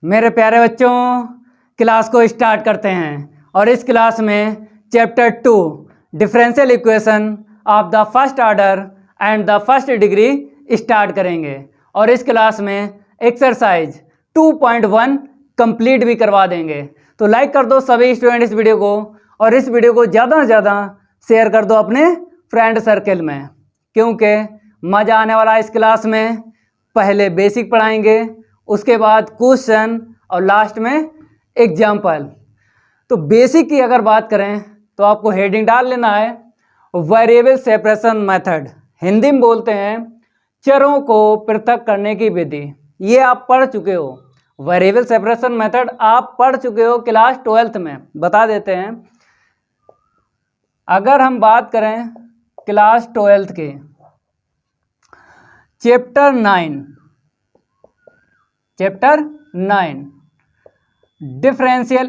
मेरे प्यारे बच्चों, क्लास को स्टार्ट करते हैं और इस क्लास में chapter 2 differential equation of the first order and the first degree start करेंगे और इस क्लास में एक्सरसाइज 2.1 कंप्लीट भी करवा देंगे। तो लाइक कर दो सभी स्टूडेंट इस वीडियो को और इस वीडियो को ज़्यादा से ज़्यादा शेयर कर दो अपने फ्रेंड सर्कल में, क्योंकि मज़ा आने वाला है इस क्लास में। पहले बेसिक पढ़ाएंगे, उसके बाद क्वेश्चन और लास्ट में एग्जाम्पल। तो बेसिक की अगर बात करें तो आपको हेडिंग डाल लेना है वेरिएबल सेपरेशन मेथड, हिंदी में बोलते हैं चरों को पृथक करने की विधि। ये आप पढ़ चुके हो, वेरिएबल सेपरेशन मेथड आप पढ़ चुके हो क्लास 12th में। बता देते हैं, अगर हम बात करें क्लास 12th के चैप्टर 9 डिफरेंशियल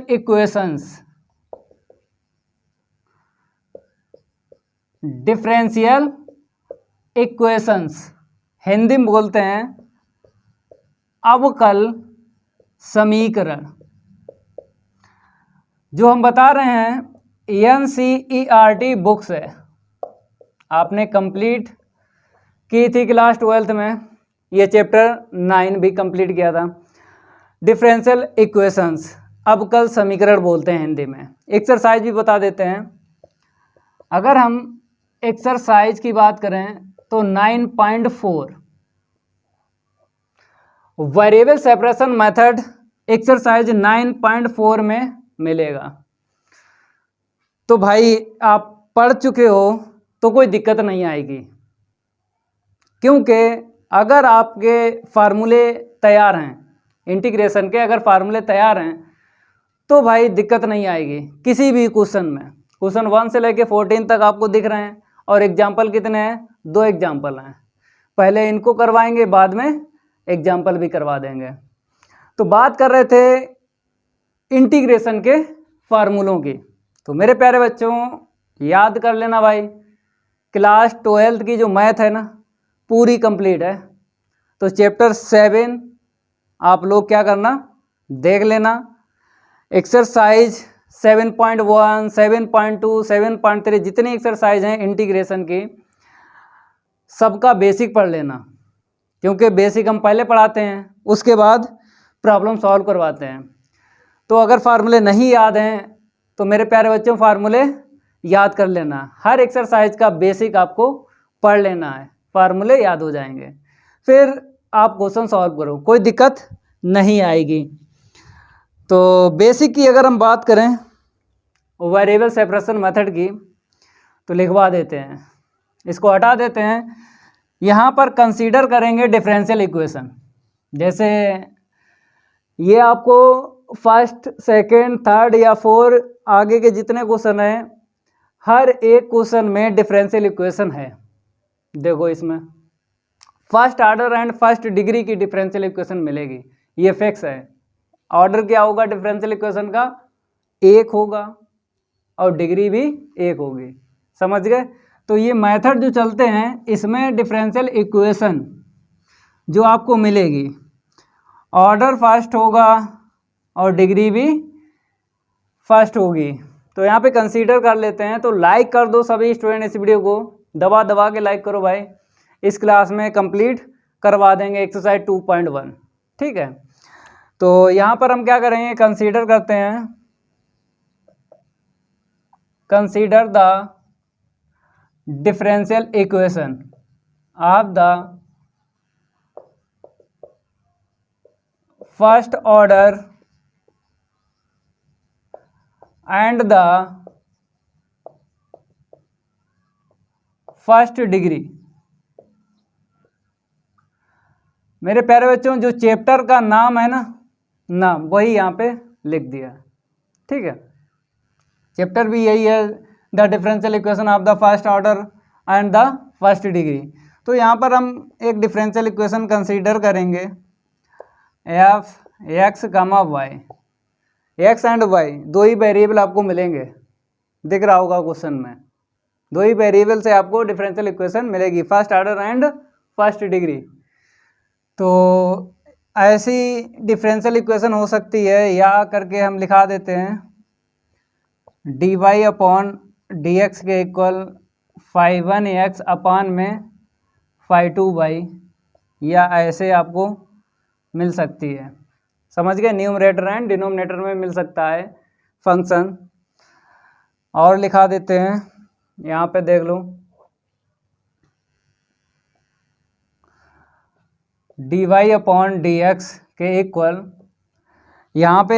इक्वेशंस हिंदी में बोलते हैं अवकल समीकरण। जो हम बता रहे हैं NCERT बुक से आपने कंप्लीट की थी क्लास 12th में। ये चैप्टर 9 भी कंप्लीट किया था। डिफरेंशियल इक्वेशंस अवकल समीकरण बोलते हैं हिंदी में। एक्सरसाइज भी बता देते हैं। अगर हम एक्सरसाइज की बात करें तो 9.4 वेरिएबल सेपरेशन मेथड एक्सरसाइज 9.4 में मिलेगा। तो भाई आप पढ़ चुके हो तो कोई दिक्कत नहीं आएगी, क्योंकि अगर आपके फार्मूले तैयार हैं इंटीग्रेशन के, अगर फार्मूले तैयार हैं तो भाई दिक्कत नहीं आएगी किसी भी क्वेश्चन में। क्वेश्चन 1 से लेके 14 तक आपको दिख रहे हैं और एग्जाम्पल कितने हैं? 2 एग्जाम्पल हैं। पहले इनको करवाएंगे, बाद में एग्जाम्पल भी करवा देंगे। तो बात कर रहे थे इंटीग्रेशन के फार्मूलों की। तो मेरे प्यारे बच्चों याद कर लेना भाई, क्लास 12th की जो मैथ है ना पूरी कंप्लीट है। तो चैप्टर 7 आप लोग क्या करना, देख लेना। एक्सरसाइज 7.1, 7.2, 7.3 जितनी एक्सरसाइज हैं इंटीग्रेशन की सबका बेसिक पढ़ लेना, क्योंकि बेसिक हम पहले पढ़ाते हैं, उसके बाद प्रॉब्लम सॉल्व करवाते हैं। तो अगर फार्मूले नहीं याद हैं तो मेरे प्यारे बच्चों फार्मूले याद कर लेना। हर एक्सरसाइज का बेसिक आपको पढ़ लेना है, फार्मूले याद हो जाएंगे, फिर आप क्वेश्चन सॉल्व करो, कोई दिक्कत नहीं आएगी। तो बेसिक की अगर हम बात करें वेरिएबल सेपरेशन मेथड की तो लिखवा देते हैं, इसको हटा देते हैं। यहाँ पर कंसीडर करेंगे डिफरेंशियल इक्वेशन। जैसे ये आपको फर्स्ट, सेकंड, थर्ड या 4 आगे के जितने क्वेश्चन हैं, हर एक क्वेश्चन में डिफरेंशियल इक्वेशन है। देखो इसमें first order and first degree की डिफरेंशियल इक्वेशन मिलेगी, ये फिक्स है। ऑर्डर क्या होगा डिफरेंशियल इक्वेशन का? 1 होगा और डिग्री भी 1 होगी। समझ गए? तो ये मेथड जो चलते हैं इसमें डिफरेंशियल इक्वेशन जो आपको मिलेगी, ऑर्डर फर्स्ट होगा और डिग्री भी फर्स्ट होगी। तो यहाँ पे कंसीडर कर लेते हैं। तो लाइक कर दो सभी स्टूडेंट, इस वीडियो को दबा दबा के लाइक करो भाई। इस क्लास में कंप्लीट करवा देंगे एक्सरसाइज 2.1, ठीक है। तो यहाँ पर हम क्या करेंगे, कंसीडर करते हैं, consider the differential equation of the first order and the first degree. मेरे प्यारे बच्चों जो चैप्टर का नाम है ना, नाम वही यहाँ पे लिख दिया, ठीक है। चैप्टर भी यही है, the differential equation of the first order and the first degree. तो यहाँ पर हम एक डिफरेंशियल इक्वेशन कंसीडर करेंगे, f x comma y. X and y 2 ही वेरिएबल आपको मिलेंगे, दिख रहा होगा क्वेश्चन में। 2 ही वेरिएबल से आपको डिफरेंशियल इक्वेशन मिलेगी, first order and first degree. तो ऐसी डिफरेंशियल इक्वेशन हो सकती है, या करके हम लिखा देते हैं d Y upon D x के इक्वल 5(1)x अपान में 5(2)y, या ऐसे आपको मिल सकती है। समझ गए, न्यूमरेटर एंड डिनोमिनेटर में मिल सकता है फंक्शन। और लिखा देते हैं, यहाँ पे देख लो d Y upon D x के इक्वल, यहाँ पे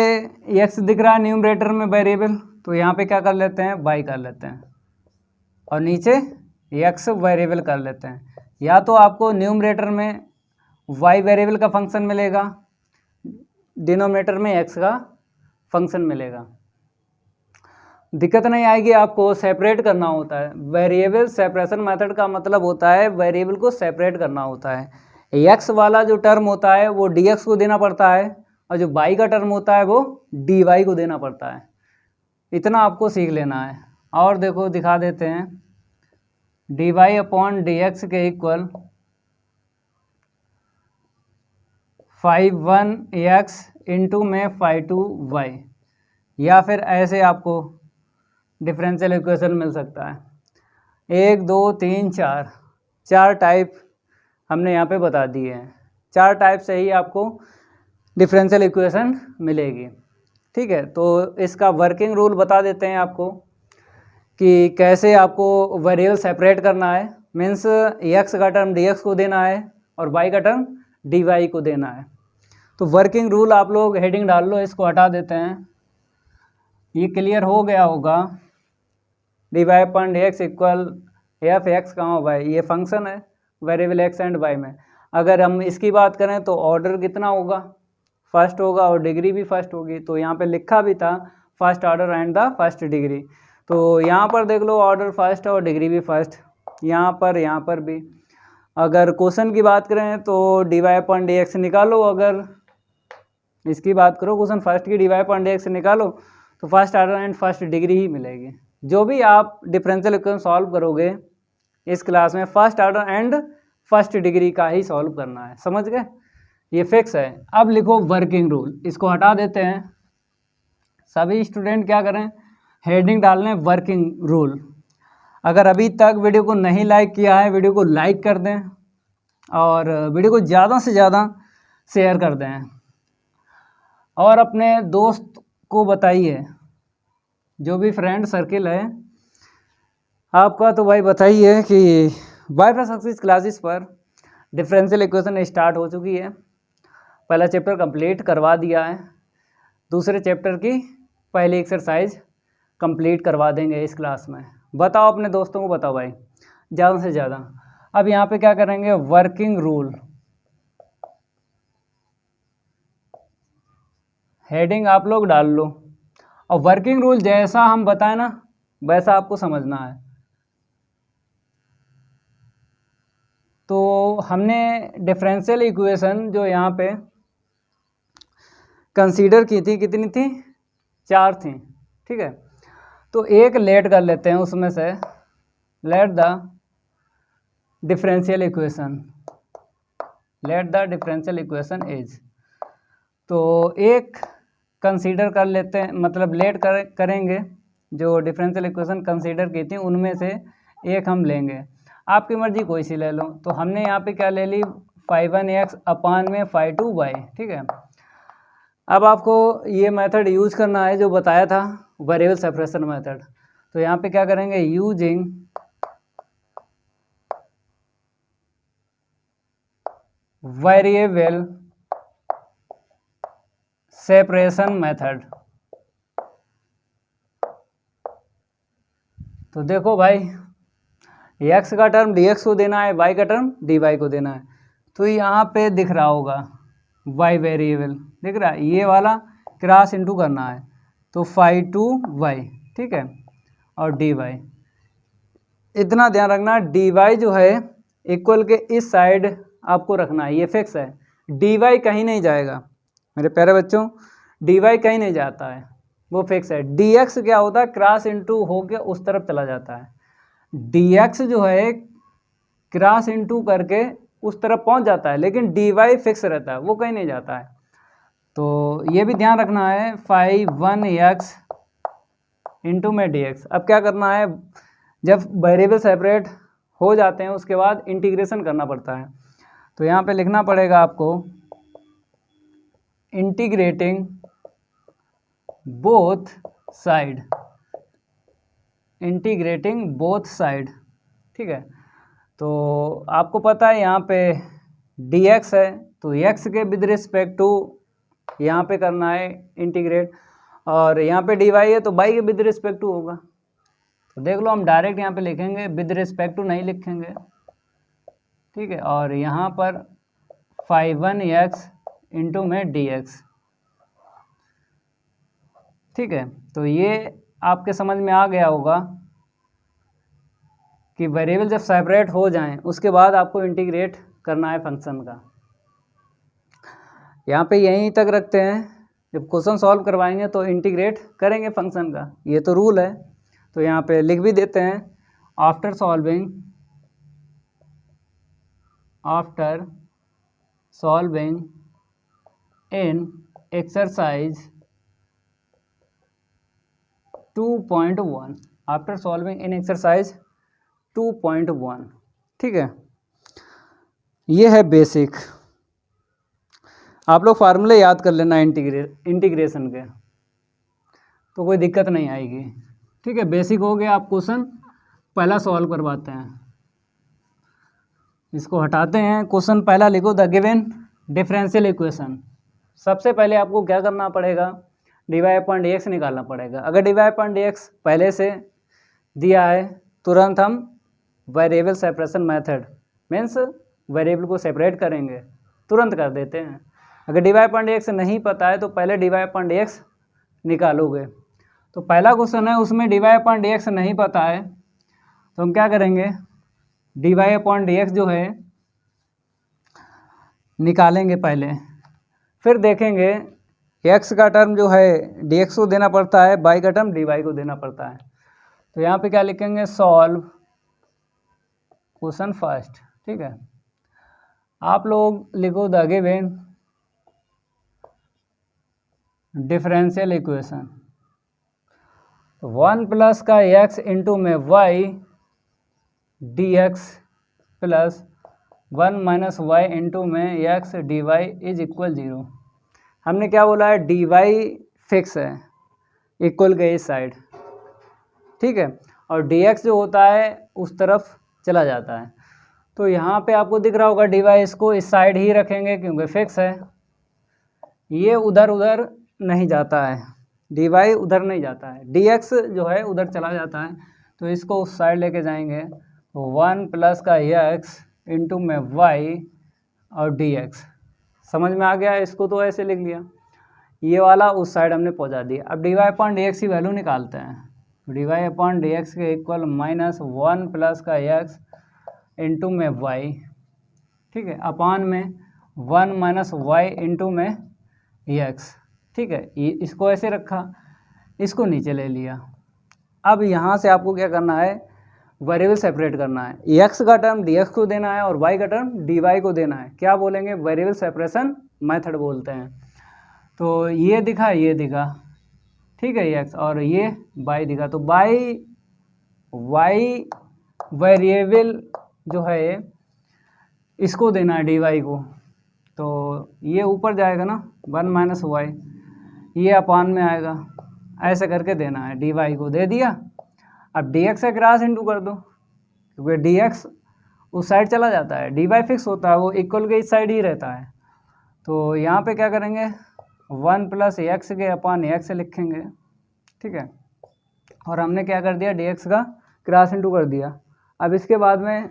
एक्स दिख रहा है न्यूमरेटर में वेरिएबल, तो यहाँ पे क्या कर लेते हैं, वाई कर लेते हैं, और नीचे एक्स वेरिएबल कर लेते हैं। या तो आपको न्यूमरेटर में वाई वेरिएबल का फंक्शन मिलेगा, डिनोमिनेटर में एक्स का फंक्शन मिलेगा। दिक्कत नहीं आएगी, आपको सेपरेट करना होता है। वेरिएबल सेपरेशन मेथड का मतलब होता है वेरिएबल को सेपरेट करना होता है। एक्स वाला जो टर्म होता है वो डी एक्स को देना पड़ता है, और जो वाई का टर्म होता है वो डी वाई को देना पड़ता है। इतना आपको सीख लेना है। और देखो दिखा देते हैं d Y upon D x के इक्वल 5(1)x इंटू में 5(2)y, या फिर ऐसे आपको डिफरेंशियल इक्वेशन मिल सकता है। 1 2 3 4 चार टाइप हमने यहाँ पे बता दिए हैं। चार टाइप से ही आपको डिफरेंशियल इक्वेशन मिलेगी। ठीक है, तो इसका वर्किंग रूल बता देते हैं आपको कि कैसे आपको वेरिएबल सेपरेट करना है। मीन्स एक्स का टर्म डी एक्स को देना है और वाई का टर्म डी वाई को देना है। तो वर्किंग रूल आप लोग हेडिंग डाल लो, इसको हटा देते हैं। ये क्लियर हो गया होगा। D Y upon D x equal f x comma y, ये फंक्शन है वेरिएबल एक्स एंड वाई में। अगर हम इसकी बात करें तो ऑर्डर कितना होगा, फर्स्ट होगा, और डिग्री भी फर्स्ट होगी। तो यहाँ पे लिखा भी था first order and the first degree. तो यहाँ पर देख लो ऑर्डर फर्स्ट और डिग्री भी फर्स्ट, यहाँ पर भी। अगर क्वेश्चन की बात करें तो d Y upon D x निकालो, अगर इसकी बात करो क्वेश्चन फर्स्ट की d Y upon D x निकालो तो first order and first degree ही मिलेगी। जो भी आप डिफरेंशियल इक्वेशन सॉल्व करोगे इस क्लास में first order and first degree का ही सॉल्व करना है। समझ गए, ये फिक्स है। अब लिखो वर्किंग रूल, इसको हटा देते हैं। सभी स्टूडेंट क्या करें, हेडिंग डाल लें वर्किंग रूल। अगर अभी तक वीडियो को नहीं लाइक किया है, वीडियो को लाइक कर दें और वीडियो को ज़्यादा से ज़्यादा शेयर कर दें, और अपने दोस्त को बताइए, जो भी फ्रेंड सर्किल है आपका, तो भाई बताइए कि वाई प्लस एक्स क्लासेस पर डिफरेंशियल इक्वेशन स्टार्ट हो चुकी है। पहला चैप्टर कंप्लीट करवा दिया है, दूसरे चैप्टर की पहली एक्सरसाइज कंप्लीट करवा देंगे इस क्लास में। बताओ अपने दोस्तों को बताओ भाई ज़्यादा से ज़्यादा। अब यहाँ पे क्या करेंगे, वर्किंग रूल, हेडिंग आप लोग डाल लो, और वर्किंग रूल जैसा हम बताएं ना वैसा आपको समझना है। तो हमने डिफरेंशियल इक्वेशन जो यहाँ पे कंसीडर की थी, कितनी थी, 4 थी। ठीक है, तो एक लेट कर लेते हैं उसमें से, let the differential equation, let the differential equation is. तो एक कंसीडर कर लेते हैं, मतलब लेट करेंगे जो डिफरेंशियल इक्वेशन कंसीडर की थी उनमें से एक हम लेंगे। आपकी मर्जी कोई सी ले लो। तो हमने यहाँ पे क्या ले ली, 5(1)x अपान में 5(2)y। ठीक है, अब आपको ये मेथड यूज करना है जो बताया था वेरिएबल सेपरेशन मेथड। तो यहाँ पे क्या करेंगे, यूजिंग वेरिएबल सेपरेशन मेथड। तो देखो भाई, x का टर्म dx को देना है, y का टर्म dy को देना है। तो यहाँ पे दिख रहा होगा y वेरिएबल दिख रहा है, ये वाला क्रॉस इनटू करना है, तो 5(2)y। ठीक है, और dy, इतना ध्यान रखना dy जो है इक्वल के इस साइड आपको रखना है, ये फिक्स है। dy कहीं नहीं जाएगा मेरे प्यारे बच्चों, dy कहीं नहीं जाता है, वो फिक्स है। dx क्या होता है, क्रॉस इनटू होके उस तरफ चला जाता है। dx जो है क्रॉस इनटू करके उस तरफ पहुंच जाता है, लेकिन डी वाई फिक्स रहता है, वो कहीं नहीं जाता है। तो ये भी ध्यान रखना है, 5(1)x इंटू में डी एक्स। अब क्या करना है, जब वेरिएबल सेपरेट हो जाते हैं उसके बाद इंटीग्रेशन करना पड़ता है। तो यहाँ पे लिखना पड़ेगा आपको integrating both side, integrating both side, ठीक है। तो आपको पता है यहाँ पे dx है, तो x के विद रिस्पेक्ट टू यहाँ पे करना है इंटीग्रेट, और यहाँ पे dy है तो y के विद रिस्पेक्ट टू होगा। तो देख लो, हम डायरेक्ट यहाँ पे लिखेंगे, विद रिस्पेक्ट टू नहीं लिखेंगे, ठीक है। और यहाँ पर 5(1)x इंटू में dx, ठीक है। तो ये आपके समझ में आ गया होगा कि वेरिएबल जब सेपरेट हो जाएं उसके बाद आपको इंटीग्रेट करना है फंक्शन का। यहाँ पे यहीं तक रखते हैं, जब क्वेश्चन सॉल्व करवाएंगे तो इंटीग्रेट करेंगे फंक्शन का, ये तो रूल है। तो यहाँ पे लिख भी देते हैं, after solving in exercise 2.1, after solving in exercise 2.1, ठीक है। ये है बेसिक, आप लोग फार्मूले याद कर लेना इंटीग्रेशन के, तो कोई दिक्कत नहीं आएगी, ठीक है। बेसिक हो गया। आप क्वेश्चन पहला सॉल्व करवाते हैं, इसको हटाते हैं। क्वेश्चन पहला लिखो, द गिवन डिफरेंशियल इक्वेशन। सबसे पहले आपको क्या करना पड़ेगा, dy/dx निकालना पड़ेगा। अगर dy/dx पहले से दिया है, तुरंत हम variable separation method means variable को सेपरेट करेंगे, तुरंत कर देते हैं। अगर dy/dx नहीं पता है तो पहले dy/dx निकालोगे। तो पहला क्वेश्चन है, उसमें dy/dx नहीं पता है, तो हम क्या करेंगे, dy/dx जो है निकालेंगे पहले, फिर देखेंगे x का टर्म जो है dx को देना पड़ता है, y का टर्म dy को देना पड़ता है। तो यहाँ पे क्या लिखेंगे, सॉल्व क्वेश्चन फर्स्ट, ठीक है। आप लोग लिखो, the given differential equation, 1 plus का x इंटू में y dx plus 1 minus y into में x dy इज इक्वल 0। हमने क्या बोला है, dy फिक्स है, इक्वल के इस साइड, ठीक है, और dx जो होता है उस तरफ चला जाता है। तो यहाँ पे आपको दिख रहा होगा dy, इसको इस साइड ही रखेंगे क्योंकि फिक्स है, ये उधर उधर नहीं जाता है, dy उधर नहीं जाता है, dx जो है उधर चला जाता है, तो इसको उस साइड लेके जाएंगे। तो 1 प्लस का x इंटू में y और dx, समझ में आ गया। इसको तो ऐसे लिख लिया, ये वाला उस साइड हमने पहुंचा दिया। अब dy/dx की वैल्यू निकालते हैं, dy/dx के इक्वल -1 प्लस का x इंटू में y, ठीक है, अपान में 1 माइनस y इंटू में x, ठीक है। इसको ऐसे रखा, इसको नीचे ले लिया। अब यहाँ से आपको क्या करना है, वेरिएबल सेपरेट करना है, x का टर्म dx को देना है और y का टर्म dy को देना है। क्या बोलेंगे, वेरिएबल सेपरेशन मेथड बोलते हैं। तो ये दिखा, ये दिखा, ठीक है, x और ये y दिखा। तो y वेरिएबल जो है इसको देना है dy को, तो ये ऊपर जाएगा ना, 1 माइनस y, ये अपान में आएगा, ऐसे करके देना है, dy को दे दिया। अब dx से क्रॉस इंटू कर दो, क्योंकि dx उस साइड चला जाता है, dy फिक्स होता है, वो इक्वल के इस साइड ही रहता है। तो यहाँ पे क्या करेंगे, 1 प्लस x के अपान x लिखेंगे, ठीक है, और हमने क्या कर दिया, dx का क्रॉस इंटू कर दिया। अब इसके बाद में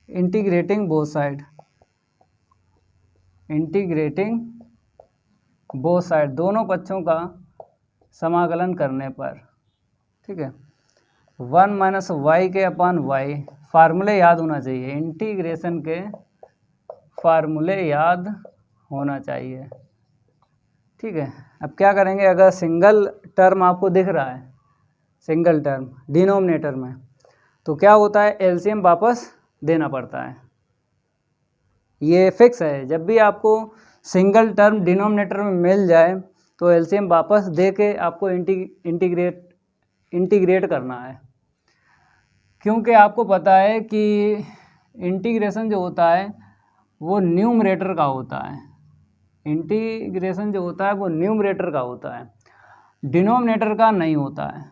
integrating both side, integrating both side, दोनों पक्षों का समाकलन करने पर, ठीक है, 1 माइनस वाई के अपान वाई, फार्मूले याद होना चाहिए, इंटीग्रेशन के फार्मूले याद होना चाहिए, ठीक है। अब क्या करेंगे, अगर सिंगल टर्म आपको दिख रहा है, सिंगल टर्म डिनोमिनेटर में, तो क्या होता है, एलसीएम वापस देना पड़ता है, ये फिक्स है। जब भी आपको सिंगल टर्म डिनोमिनेटर में मिल जाए तो एलसीएम वापस दे के आपको इंटीग्रेट करना है, क्योंकि आपको पता है कि इंटीग्रेशन जो होता है वो न्यूमरेटर का होता है। इंटीग्रेशन जो होता है वो न्यूमरेटर का होता है, डिनोमिनेटर का नहीं होता है।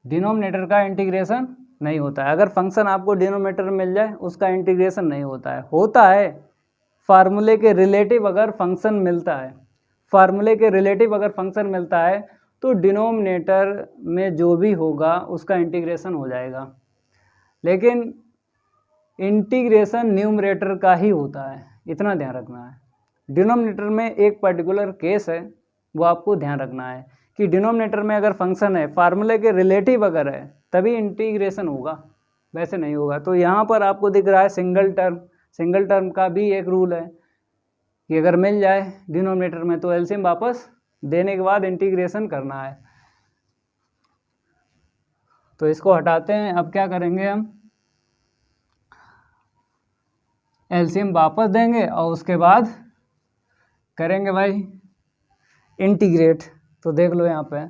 डिनोमिनेटर का इंटीग्रेशन नहीं होता है। अगर फंक्शन आपको डिनोमिनेटर में मिल जाए उसका इंटीग्रेशन नहीं होता है फार्मूले के रिलेटिव अगर फंक्शन मिलता है, फार्मूले के रिलेटिव अगर फंक्शन मिलता है तो डिनोमिनेटर में जो भी होगा उसका इंटीग्रेशन हो जाएगा, लेकिन इंटीग्रेशन न्यूमरेटर का ही होता है, इतना ध्यान रखना है। डिनोमिनेटर में एक पर्टिकुलर केस है, वो आपको ध्यान रखना है कि डिनोमिनेटर में अगर फंक्शन है फार्मूले के रिलेटिव अगर है तभी इंटीग्रेशन होगा, वैसे नहीं होगा। तो यहाँ पर आपको दिख रहा है सिंगल टर्म का भी एक रूल है कि अगर मिल जाए डिनोमिनेटर में तो एलसीएम वापस देने के बाद इंटीग्रेशन करना है। तो इसको हटाते हैं। अब क्या करेंगे, हम एलसीएम वापस देंगे और उसके बाद करेंगे भाई इंटीग्रेट। तो देख लो यहाँ पे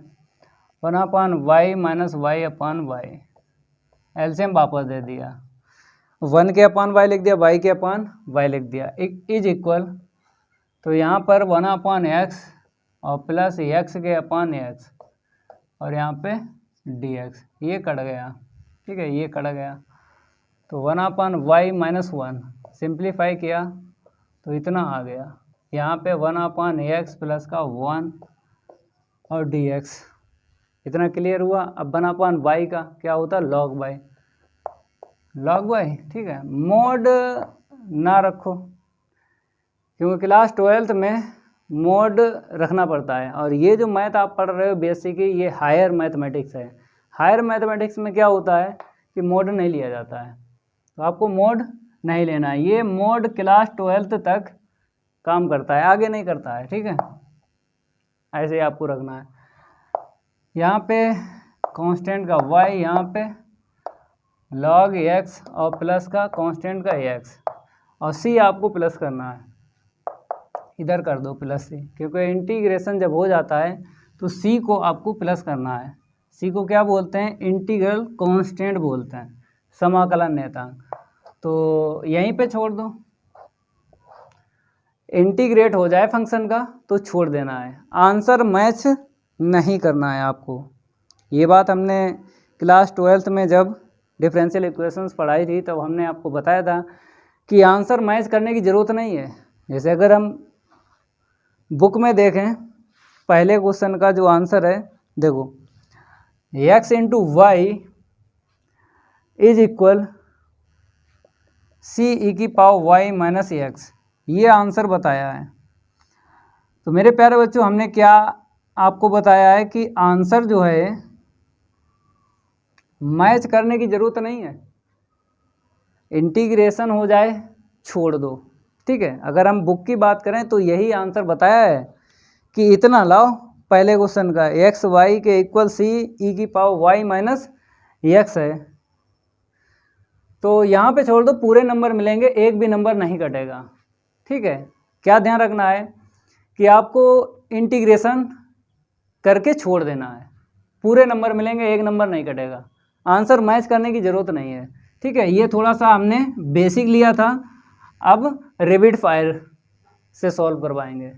1/y minus y upon y, LCM वापस दे दिया, 1 के अपॉन वाई लिख दिया, वाई के अपॉन वाई लिख दिया, इज इक्वल। तो यहाँ पर 1/x और प्लस x के अपॉन x और यहाँ पे dx, ये कट गया, ठीक है, ये कट गया। तो 1/y माइनस 1 सिंप्लीफाई किया तो इतना आ गया। यहाँ पे 1/x प्लस का 1 और dx, इतना क्लियर हुआ। अब 1/y का क्या होता है, log y, ठीक है। मोड ना रखो, क्योंकि क्लास 12th में मोड रखना पड़ता है, और ये जो मैथ आप पढ़ रहे हो बेसिकली ये हायर मैथमेटिक्स है। हायर मैथमेटिक्स में क्या होता है कि मोड नहीं लिया जाता है, तो आपको मोड नहीं लेना है। ये मोड क्लास 12th तक काम करता है, आगे नहीं करता है, ठीक है। ऐसे ही आपको रखना है। यहाँ पे कांस्टेंट का y, यहाँ पे log x और प्लस का कांस्टेंट का x, और c आपको प्लस करना है, इधर कर दो प्लस c, क्योंकि इंटीग्रेशन जब हो जाता है तो c को आपको प्लस करना है। c को क्या बोलते हैं, इंटीग्रल कांस्टेंट बोलते हैं, समाकलन नेतांक। तो यहीं पे छोड़ दो, इंटीग्रेट हो जाए फंक्शन का तो छोड़ देना है, आंसर मैच नहीं करना है आपको। ये बात हमने क्लास 12th में जब डिफरेंशियल इक्वेशंस पढ़ाई थी तब हमने आपको बताया था कि आंसर मैच करने की ज़रूरत नहीं है। जैसे अगर हम बुक में देखें पहले क्वेश्चन का जो आंसर है, देखो x into y is equal c e की पावर वाई माइनस एक्स, ये आंसर बताया है। तो मेरे प्यारे बच्चों, हमने क्या आपको बताया है कि आंसर जो है मैच करने की ज़रूरत नहीं है, इंटीग्रेशन हो जाए छोड़ दो, ठीक है। अगर हम बुक की बात करें तो यही आंसर बताया है कि इतना लाओ पहले क्वेश्चन का, एक्स वाई के इक्वल सी ई की पावर वाई माइनस एक्स है, तो यहाँ पे छोड़ दो, पूरे नंबर मिलेंगे, एक भी नंबर नहीं कटेगा, ठीक है। क्या ध्यान रखना है कि आपको इंटीग्रेशन करके छोड़ देना है, पूरे नंबर मिलेंगे, एक नंबर नहीं कटेगा, आंसर मैच करने की ज़रूरत नहीं है, ठीक है। ये थोड़ा सा हमने बेसिक लिया था, अब रैपिड फायर से सॉल्व करवाएंगे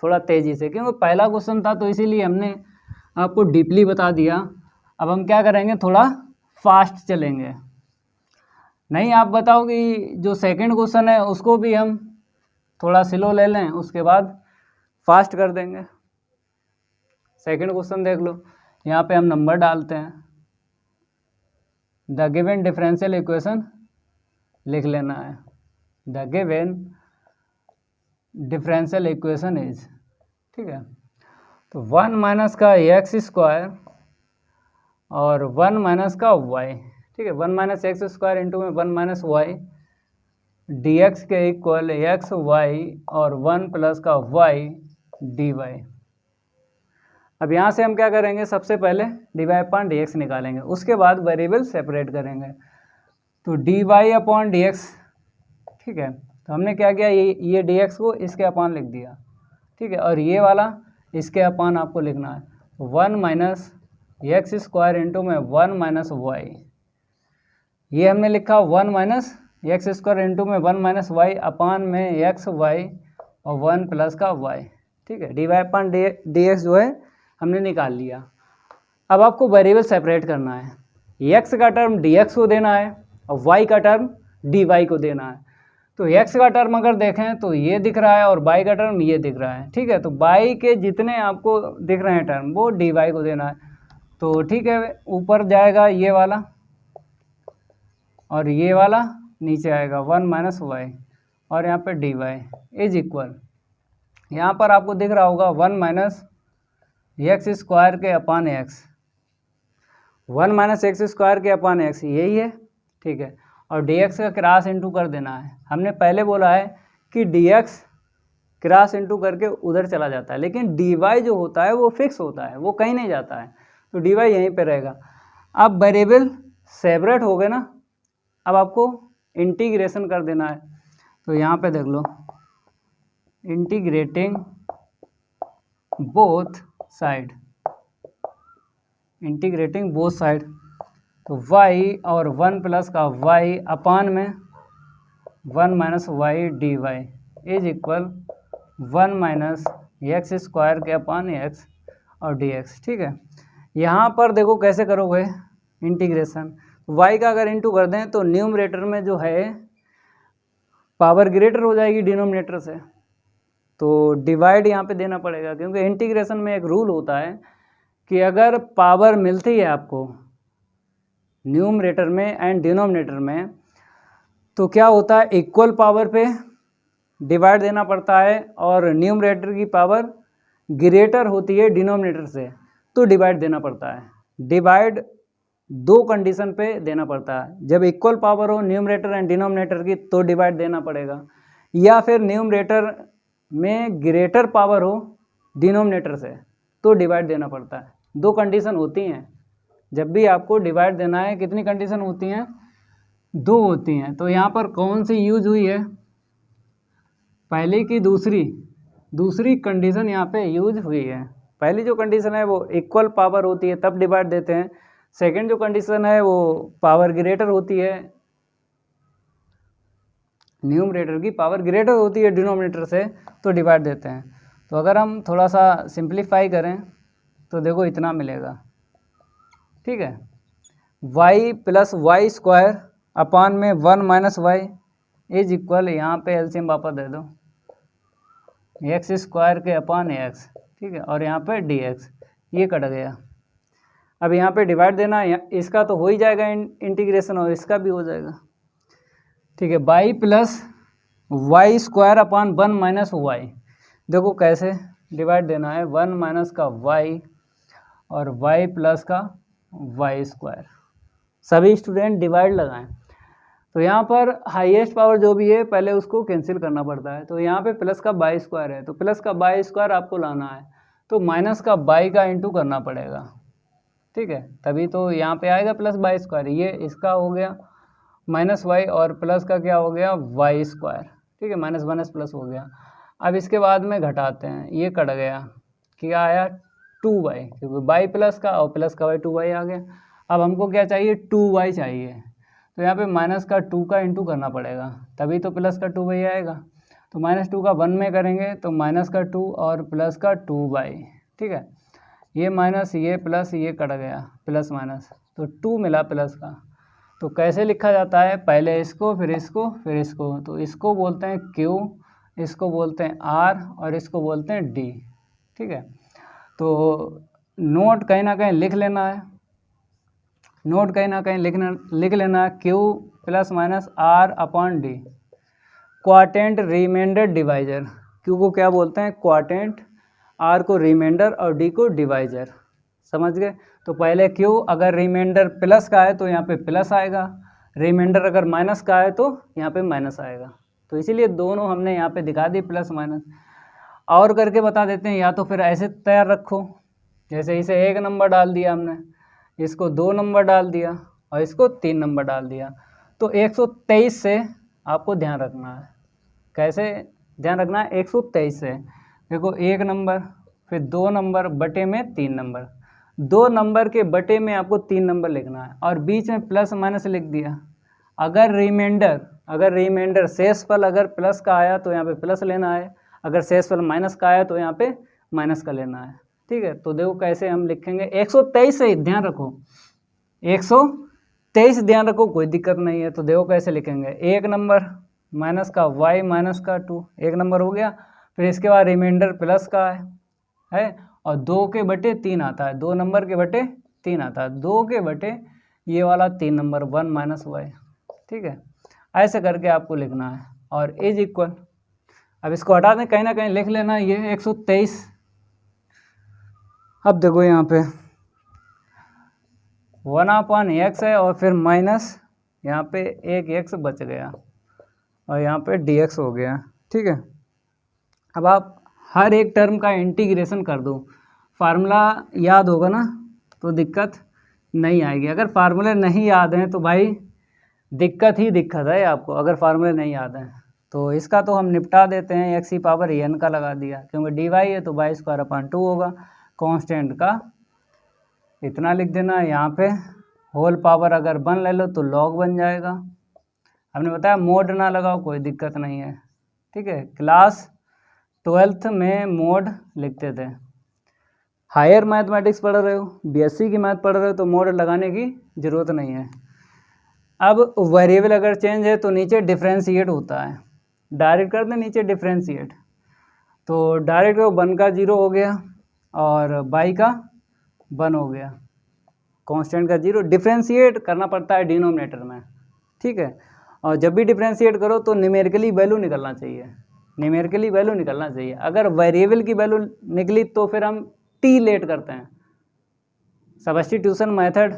थोड़ा तेज़ी से, क्योंकि पहला क्वेश्चन था तो इसीलिए हमने आपको डीपली बता दिया। अब हम क्या करेंगे, थोड़ा फास्ट चलेंगे। नहीं, आप बताओ कि जो सेकंड क्वेश्चन है उसको भी हम थोड़ा स्लो ले लें, उसके बाद फास्ट कर देंगे। सेकंड क्वेश्चन देख लो, यहाँ पे हम नंबर डालते हैं, द गिवन डिफरेंशियल इक्वेशन लिख लेना है, the given differential equation is, ठीक है। तो 1 माइनस का एक्स स्क्वायर और 1 माइनस का वाई, ठीक है, 1 माइनस एक्स स्क्वायर इंटू में 1 माइनस वाई डी एक्स के इक्वल एक्स वाई और 1 प्लस का वाई डी वाई। अब यहाँ से हम क्या करेंगे, सबसे पहले d Y upon D x निकालेंगे, उसके बाद वेरिएबल सेपरेट करेंगे। तो d Y upon D x ठीक है। तो हमने क्या किया, ये dx को इसके अपान लिख दिया, ठीक है, और ये वाला इसके अपान आपको लिखना है 1 माइनस एक्स स्क्वायर इंटू में 1 माइनस वाई, ये हमने लिखा 1 माइनस एक्स स्क्वायर इंटू में 1 माइनस वाई अपान में एक्स वाई और 1 प्लस का वाई, ठीक है। डी वाई अपान डी एक्स जो है हमने निकाल लिया। अब आपको वेरिएबल सेपरेट करना है, एक्स का टर्म डी एक्स को देना है और वाई का टर्म डी वाई को देना है। तो एक्स का टर्म अगर देखें तो ये दिख रहा है और वाई का टर्म ये दिख रहा है, ठीक है। तो वाई के जितने आपको दिख रहे हैं टर्म वो डी वाई को देना है। तो ठीक है, ऊपर जाएगा ये वाला और ये वाला नीचे आएगा 1 माइनस वाई और यहाँ पे डी वाई इज इक्वल, यहाँ पर आपको दिख रहा होगा 1 माइनस एक्स स्क्वायर के upon x, 1 minus x square के अपान एक्स यही है, ठीक है। और डी एक्स का क्रॉस इंटू कर देना है। हमने पहले बोला है कि डी एक्स क्रॉस इंटू करके उधर चला जाता है, लेकिन डी वाई जो होता है वो फिक्स होता है, वो कहीं नहीं जाता है, तो डी वाई यहीं पर रहेगा। अब वेरिएबल सेपरेट हो गए ना, अब आपको इंटीग्रेशन कर देना है। तो यहाँ पे देख लो, integrating both side, integrating both side, तो y और 1 प्लस का y अपान में 1 minus y D y is equal 1 minus x square के अपान एक्स और डी एक्स, ठीक है। यहाँ पर देखो कैसे करोगे इंटीग्रेशन, y का अगर इंटू कर दें तो न्यूमरेटर में जो है पावर ग्रेटर हो जाएगी डिनोमिनेटर से, तो डिवाइड यहाँ पे देना पड़ेगा, क्योंकि इंटीग्रेशन में एक रूल होता है कि अगर पावर मिलती है आपको न्यूमरेटर में एंड डिनोमिनेटर में, तो क्या होता है इक्वल पावर पे डिवाइड देना पड़ता है, और न्यूमरेटर की पावर ग्रेटर होती है डिनोमिनेटर से तो डिवाइड देना पड़ता है। डिवाइड दो कंडीशन पे देना पड़ता है, जब इक्वल पावर हो न्यूमरेटर एंड डिनोमिनेटर की तो डिवाइड देना पड़ेगा, या फिर न्यूमरेटर में ग्रेटर पावर हो डिनोमिनेटर से तो डिवाइड देना पड़ता है। दो कंडीशन होती हैं जब भी आपको डिवाइड देना है, कितनी कंडीशन होती हैं, दो होती हैं। तो यहाँ पर कौन सी यूज हुई है, पहली की दूसरी कंडीशन यहाँ पे यूज हुई है। पहली जो कंडीशन है वो इक्वल पावर होती है तब डिवाइड देते हैं, सेकंड जो कंडीशन है वो पावर ग्रेटर होती है, न्यूमरेटर की पावर ग्रेटर होती है डिनोमिनेटर से तो डिवाइड देते हैं। तो अगर हम थोड़ा सा सिंप्लीफाई करें तो देखो इतना मिलेगा, ठीक है, y plus y square upon में 1 माइनस वाई इज इक्वल, यहाँ पे एलसीएम वापस दे दो, एक्स स्क्वायर के अपान एक्स, ठीक है, और यहाँ पे डी एक्स, ये कट गया। अब यहाँ पे डिवाइड देना है, इसका तो हो ही जाएगा इंटीग्रेशन और इसका भी हो जाएगा, ठीक है। y plus y square upon 1 minus y, देखो कैसे डिवाइड देना है, 1 माइनस का y और y प्लस का वाई स्क्वायर। सभी स्टूडेंट डिवाइड लगाएं। तो यहाँ पर हाईएस्ट पावर जो भी है पहले उसको कैंसिल करना पड़ता है, तो यहाँ पे प्लस का बाई स्क्वायर है तो प्लस का बाई स्क्वायर आपको लाना है, तो माइनस का बाई का इंटू करना पड़ेगा, ठीक है, तभी तो यहाँ पे आएगा प्लस बाई स्क्वायर। ये इसका हो गया माइनस वाई और प्लस का क्या हो गया वाई स्क्वायर, ठीक है, माइनस माइनस प्लस हो गया। अब इसके बाद में घटाते हैं, ये कट गया, क्या आया 2y, क्योंकि बाई प्लस का और प्लस का वाई 2y आ गया। अब हमको क्या चाहिए 2y चाहिए, तो यहाँ पे माइनस का 2 का इंटू करना पड़ेगा तभी तो प्लस का 2y आएगा। तो माइनस 2 का 1 में करेंगे तो माइनस का 2 और प्लस का 2y, ठीक है, ये माइनस ये प्लस ये कट गया प्लस माइनस, तो 2 मिला प्लस का। तो कैसे लिखा जाता है, पहले इसको फिर इसको फिर इसको, तो इसको बोलते हैं Q, इसको बोलते हैं R और इसको बोलते हैं D, ठीक है। तो नोट कहीं ना कहीं लिख लेना है, नोट कहीं ना कहीं लिख लेना है, Q plus minus R upon D, quotient remainder divisor. Q को क्या बोलते हैं क्वाटेंट, R को रिमाइंडर और D को डिवाइजर, समझ गए। तो पहले Q अगर रिमाइंडर प्लस का है तो यहाँ पे प्लस आएगा, रिमाइंडर अगर माइनस का है तो यहाँ पे माइनस आएगा, तो इसीलिए दोनों हमने यहाँ पे दिखा दी प्लस माइनस। और करके बता देते हैं, या तो फिर ऐसे तैयार रखो, जैसे इसे 1 नंबर डाल दिया हमने, इसको 2 नंबर डाल दिया और इसको 3 नंबर डाल दिया, तो 123 से आपको ध्यान रखना है। कैसे ध्यान रखना है? 123 से देखो 1 नंबर, फिर 2 नंबर बटे में 3 नंबर, 2 नंबर के बटे में आपको 3 नंबर लिखना है और बीच में प्लस माइनस लिख दिया। अगर रिमाइंडर शेषफल अगर प्लस का आया तो यहाँ पे प्लस लेना है, अगर शेषफल माइनस का आया तो यहाँ पे माइनस का लेना है। ठीक है, तो देखो कैसे हम लिखेंगे। 123 से ध्यान रखो, 123 ध्यान रखो, कोई दिक्कत नहीं है। तो देखो कैसे लिखेंगे, 1 नंबर माइनस का y माइनस का 2, 1 नंबर हो गया। फिर इसके बाद रिमाइंडर प्लस का है और 2 के बटे 3 आता है, 2 नंबर के बटे 3 आता है, 2 के बटे ये वाला 3 नंबर 1 माइनस वाई। ठीक है, ऐसे करके आपको लिखना है और इज इक्वल, अब इसको हटा दें, कहीं ना कहीं लिख लेना ये 123। अब देखो यहाँ पे 1/x है और फिर माइनस यहाँ पे एक x बच गया और यहाँ पे dx हो गया। ठीक है, अब आप हर एक टर्म का इंटीग्रेशन कर दो, फार्मूला याद होगा ना तो दिक्कत नहीं आएगी। अगर फार्मूले नहीं याद हैं तो भाई दिक्कत ही दिक्कत है आपको, अगर फार्मूले नहीं याद हैं तो इसका तो हम निपटा देते हैं, x की पावर n का लगा दिया, क्योंकि dy है तो y² होगा। कांस्टेंट का इतना लिख देना है, यहाँ पे होल पावर अगर 1 ले लो तो log बन जाएगा। हमने बताया मोड ना लगाओ, कोई दिक्कत नहीं है। ठीक है, क्लास 12th में मोड लिखते थे। हायर मैथमेटिक्स पढ़ रहे हो, बीएससी की मैथ पढ़ रहे हो तो मोड लगाने की ज़रूरत नहीं है। अब वेरिएबल अगर चेंज है तो नीचे डिफ्रेंशिएट होता है, डायरेक्ट कर दें नीचे डिफ्रेंशिएट, तो डायरेक्ट 1 का 0 हो गया और y का 1 हो गया, कांस्टेंट का 0। डिफ्रेंशिएट करना पड़ता है डिनोमिनेटर में। ठीक है, और जब भी डिफ्रेंशिएट करो तो न्यूमेरिकली वैल्यू निकलना चाहिए, न्यूमेरिकली वैल्यू निकलना चाहिए। अगर वेरिएबल की वैल्यू निकली तो फिर हम टी लेट करते हैं। सब्स्टिट्यूशन मेथड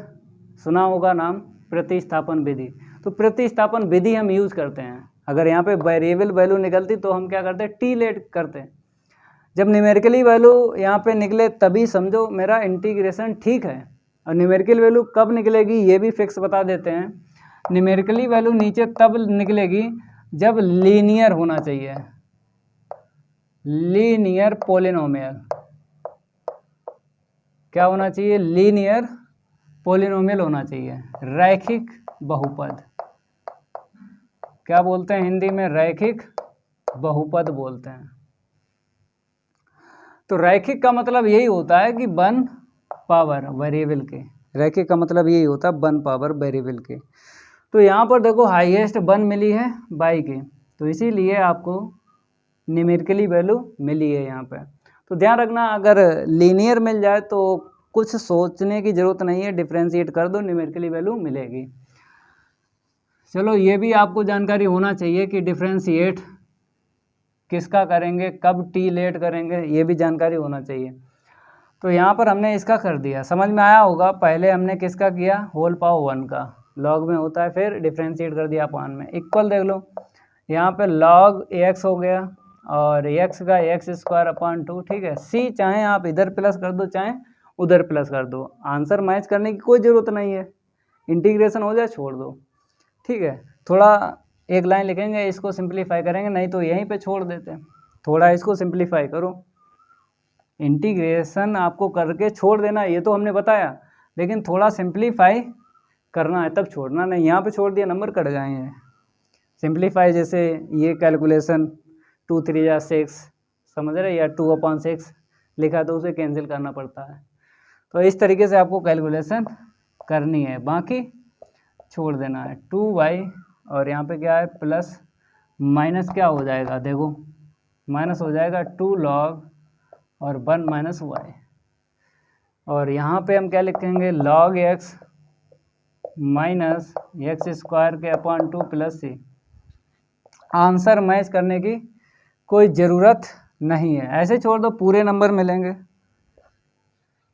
सुना होगा नाम, प्रतिस्थापन विधि, तो प्रतिस्थापन विधि हम यूज़ करते हैं। अगर यहाँ पे वेरिएबल वैल्यू निकलती तो हम क्या करते हैं, टी लेट करते हैं। जब न्यूमेरिकली वैल्यू यहाँ पे निकले तभी समझो मेरा इंटीग्रेशन ठीक है। और न्यूमेरिकल वैल्यू कब निकलेगी ये भी फिक्स बता देते हैं। न्यूमेरिकली वैल्यू नीचे तब निकलेगी जब लीनियर होना चाहिए, लीनियर पोलिनोमियल। क्या होना चाहिए, लीनियर पोलिनोमियल होना चाहिए, रैखिक बहुपद। क्या बोलते हैं हिंदी में, रैखिक बहुपद बोलते हैं। तो रैखिक का मतलब यही होता है कि 1 पावर वेरिएबल के, रैखिक का मतलब यही होता है 1 पावर वेरिएबल के। तो यहाँ पर देखो हाईएस्ट 1 मिली है y की, तो इसीलिए आपको न्यूमेरिकली वैल्यू मिली है यहाँ पे। तो ध्यान रखना, अगर लीनियर मिल जाए तो कुछ सोचने की ज़रूरत नहीं है, डिफ्रेंशिएट कर दो न्यूमेरिकली वैल्यू मिलेगी। चलो ये भी आपको जानकारी होना चाहिए कि डिफ्रेंशिएट किसका करेंगे, कब टी लेट करेंगे, ये भी जानकारी होना चाहिए। तो यहाँ पर हमने इसका कर दिया, समझ में आया होगा। पहले हमने किसका किया, होल पावर 1 का, लॉग में होता है, फिर डिफ्रेंशिएट कर दिया अपान में। इक्वल देख लो, यहाँ पे log x हो गया और x का x² 2। ठीक है, c चाहे आप इधर प्लस कर दो चाहे उधर प्लस कर दो, आंसर मैच करने की कोई ज़रूरत नहीं है, इंटीग्रेशन हो जाए छोड़ दो। ठीक है, थोड़ा एक लाइन लिखेंगे, इसको सिंप्लीफाई करेंगे, नहीं तो यहीं पे छोड़ देते हैं। थोड़ा इसको सिंप्लीफाई करो, इंटीग्रेशन आपको करके छोड़ देना ये तो हमने बताया, लेकिन थोड़ा सिंप्लीफाई करना है तब छोड़ना नहीं। यहाँ पे छोड़ दिया नंबर कट जाएंगे। सिंप्लीफाई जैसे ये कैलकुलेशन 2 3 या 6 समझ रहे, या 2/6 लिखा तो उसे कैंसिल करना पड़ता है। तो इस तरीके से आपको कैलकुलेशन करनी है, बाकी छोड़ देना है। 2y और यहाँ पे क्या है प्लस माइनस क्या हो जाएगा, देखो माइनस हो जाएगा 2 log और 1 माइनस वाई, और यहाँ पे हम क्या लिखेंगे log x minus x² plus c। Answer match करने की कोई ज़रूरत नहीं है, ऐसे छोड़ दो, पूरे नंबर मिलेंगे,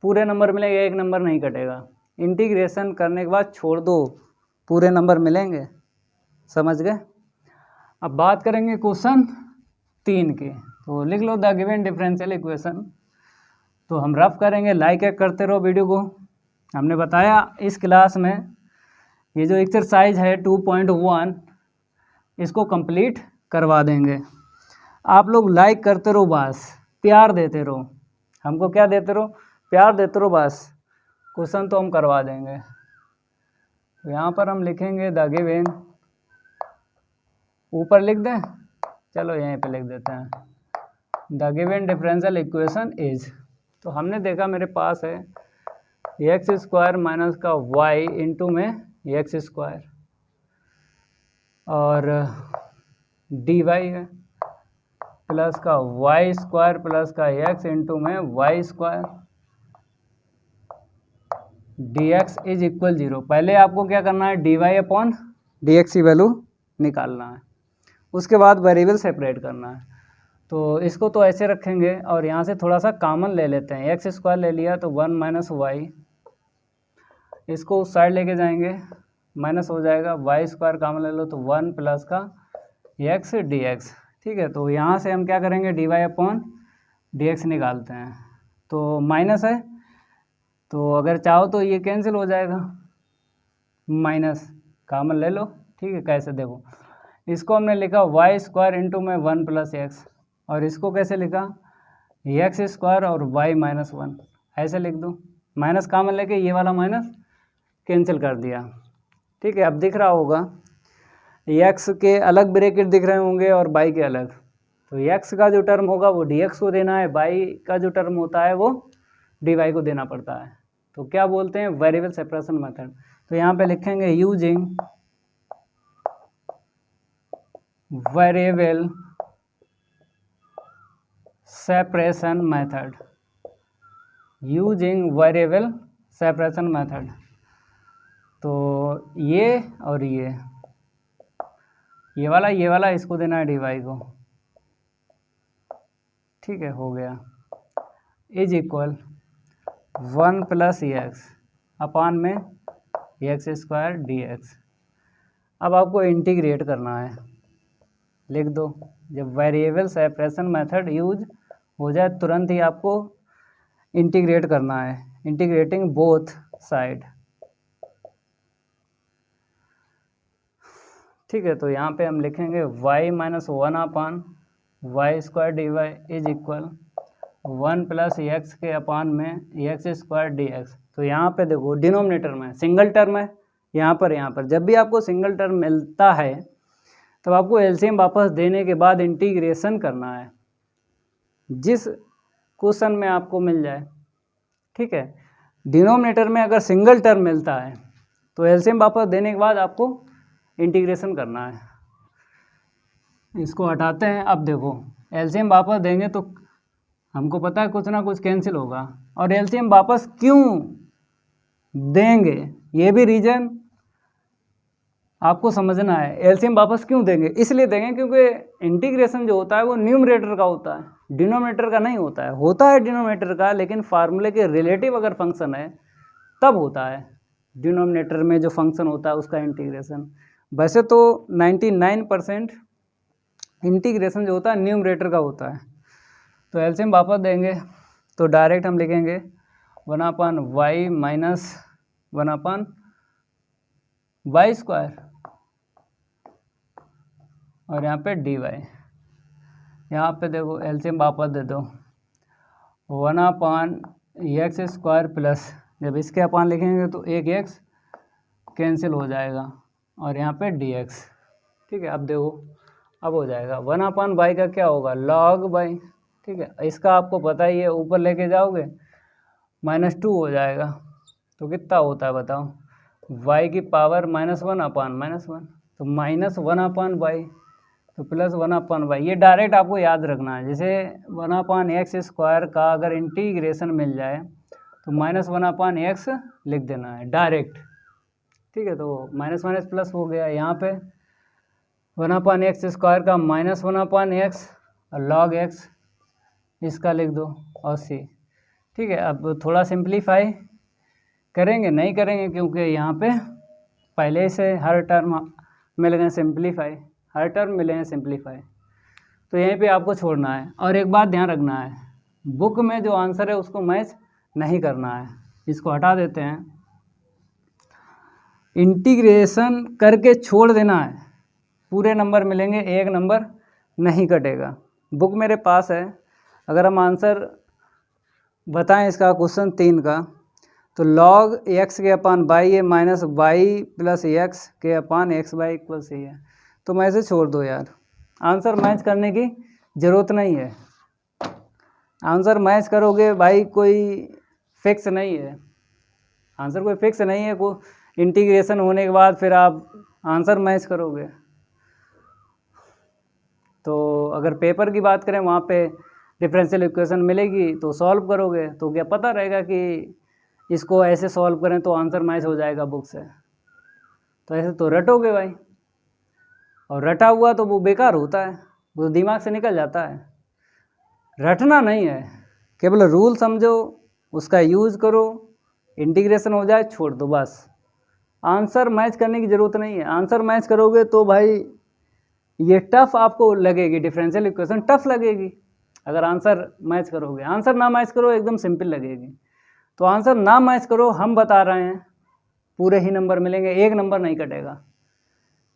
पूरे नंबर मिलेंगे, एक नंबर नहीं कटेगा। इंटीग्रेशन करने के बाद छोड़ दो, पूरे नंबर मिलेंगे, समझ गए। अब बात करेंगे क्वेश्चन 3 की, तो लिख लो द गिवन डिफरेंशियल इक्वेशन। तो हम रफ करेंगे, लाइक करते रहो वीडियो को। हमने बताया इस क्लास में ये जो एक्सरसाइज है 2.1, इसको कंप्लीट करवा देंगे। आप लोग लाइक करते रहो, बस प्यार देते रहो, हमको क्या देते रहो, प्यार देते रहो, बस क्वेश्चन तो हम करवा देंगे। तो यहाँ पर हम लिखेंगे द गिवन, ऊपर लिख दें, चलो यहीं पे लिख देते हैं, the given differential equation is. तो हमने देखा मेरे पास है एक्स स्क्वायर माइनस का वाई इंटू में एक्स स्क्वायर और डी वाई है प्लस का वाई स्क्वायर प्लस का एक्स इंटू में y square d x is equal 0। पहले आपको क्या करना है, d Y upon D x की वैल्यू निकालना है, उसके बाद वेरिएबल सेपरेट करना है। तो इसको तो ऐसे रखेंगे और यहाँ से थोड़ा सा कॉमन ले लेते हैं, एक्स स्क्वायर ले लिया तो 1 माइनस वाई, इसको उस साइड लेके जाएंगे माइनस हो जाएगा, वाई स्क्वायर कॉमन ले लो तो 1 प्लस का एक्स डी एक्स। ठीक है, तो यहाँ से हम क्या करेंगे, d Y upon D x निकालते हैं, तो माइनस है तो अगर चाहो तो ये कैंसिल हो जाएगा, माइनस कॉमन ले लो। ठीक है, कैसे देखो, इसको हमने लिखा वाई स्क्वायर इंटू में 1 प्लस एक्स, और इसको कैसे लिखा, एक्स स्क्वायर और वाई माइनस 1, ऐसे लिख दो, माइनस कॉमन लेके ये वाला माइनस कैंसिल कर दिया। ठीक है, अब दिख रहा होगा एक्स के अलग ब्रैकेट दिख रहे होंगे और वाई के अलग, तो एक्स का जो टर्म होगा वो डी एक्स को देना है, वाई का जो टर्म होता है वो डी वाई को देना पड़ता है। तो क्या बोलते हैं, वेरिएबल सेपरेशन मेथड। तो यहाँ पे लिखेंगे using variable separation method, using variable separation method. तो ये और ये वाला इसको देना है डी वाई को। ठीक है, हो गया, is equal 1 plus x upon में एक्स स्क्वायर डी एक्स। अब आपको इंटीग्रेट करना है, लिख दो, जब वेरिएबल सेपरेशन मेथड यूज हो जाए तुरंत ही आपको इंटीग्रेट करना है, इंटीग्रेटिंग बोथ साइड। ठीक है, तो यहाँ पे हम लिखेंगे y minus 1 upon y square d y is equal 1 plus x के अपान में एक्स स्क्वायर डी एक्स। तो यहाँ पे देखो डिनोमिनेटर में सिंगल टर्म है, यहाँ पर जब भी आपको सिंगल टर्म मिलता है तब आपको एलसीएम वापस देने के बाद इंटीग्रेशन करना है, जिस क्वेश्चन में आपको मिल जाए। ठीक है, डिनोमिनेटर में अगर सिंगल टर्म मिलता है तो एलसीएम वापस देने के बाद आपको इंटीग्रेशन करना है। इसको हटाते हैं, अब देखो एलसीएम वापस देंगे तो हमको पता है कुछ ना कुछ कैंसिल होगा, और एलसीएम वापस क्यों देंगे ये भी रीज़न आपको समझना है। एलसीएम वापस क्यों देंगे, इसलिए देंगे क्योंकि इंटीग्रेशन जो होता है वो न्यूमरेटर का होता है, डिनोमिनेटर का नहीं होता है डिनोमिनेटर का, लेकिन फार्मूले के रिलेटिव अगर फंक्शन है तब होता है डिनोमिनेटर में जो फंक्शन होता है उसका इंटीग्रेशन। वैसे तो 99% इंटीग्रेशन जो होता है न्यूमरेटर का होता है। तो एलसीएम वापस देंगे तो डायरेक्ट हम लिखेंगे 1 upon Y minus 1 upon y square और यहाँ पे डी वाई। यहाँ पे देखो एलसीएम वापस दे दो 1 अपान एक्स स्क्वायर प्लस, जब इसके अपान लिखेंगे तो एक एक्स कैंसिल हो जाएगा और यहाँ पे डी एक्स। ठीक है, अब देखो अब हो जाएगा 1 अपान वाई का क्या होगा, लॉग वाई। ठीक है, इसका आपको पता ही है, ऊपर लेके जाओगे -2 हो जाएगा, तो कितना होता है बताओ, वाई की पावर -1 अपान -1, तो -1 अपान वाई तो +1 अपान वाई। ये डायरेक्ट आपको याद रखना है, जैसे 1 अपान एक्स स्क्वायर का अगर इंटीग्रेशन मिल जाए तो -1 अपान एक्स लिख देना है डायरेक्ट। ठीक है, तो माइनस माइनस प्लस हो गया, यहाँ पे 1 अपान एक्स स्क्वायर का -1 अपान एक्स और लॉग एक्स इसका लिख दो और सी। ठीक है, अब थोड़ा सिंप्लीफाई करेंगे, नहीं करेंगे क्योंकि यहाँ पे पहले से हर टर्म मिल गए सिंप्लीफाई, हर टर्म मिले हैं सिंप्लीफाई, तो यहीं पे आपको छोड़ना है। और एक बात ध्यान रखना है, बुक में जो आंसर है उसको मैच नहीं करना है, इसको हटा देते हैं, इंटीग्रेशन करके छोड़ देना है, पूरे नंबर मिलेंगे, एक नंबर नहीं कटेगा। बुक मेरे पास है। अगर हम आंसर बताएं इसका क्वेश्चन 3 का, तो log x के अपान बाई है माइनस वाई प्लस एक्स के अपान एक्स बाई इक्वल सी है। तो मैं इसे छोड़ दो यार, आंसर मैच करने की ज़रूरत नहीं है। आंसर मैच करोगे भाई, कोई फिक्स नहीं है, आंसर कोई फिक्स नहीं है। को इंटीग्रेशन होने के बाद फिर आप आंसर मैच करोगे। तो अगर पेपर की बात करें, वहाँ पे डिफरेंशियल इक्वेशन मिलेगी तो सॉल्व करोगे, तो क्या पता रहेगा कि इसको ऐसे सॉल्व करें तो आंसर मैच हो जाएगा बुक से। तो ऐसे तो रटोगे भाई, और रटा हुआ तो वो बेकार होता है, वो दिमाग से निकल जाता है। रटना नहीं है, केवल रूल समझो, उसका यूज़ करो, इंटीग्रेशन हो जाए छोड़ दो बस। आंसर मैच करने की ज़रूरत नहीं है। आंसर मैच करोगे तो भाई ये टफ आपको लगेगी, डिफरेंशियल इक्वेशन टफ लगेगी अगर आंसर मैच करोगे। आंसर ना मैच करो एकदम सिंपल लगेगी। तो आंसर ना मैच करो, हम बता रहे हैं पूरे ही नंबर मिलेंगे, एक नंबर नहीं कटेगा।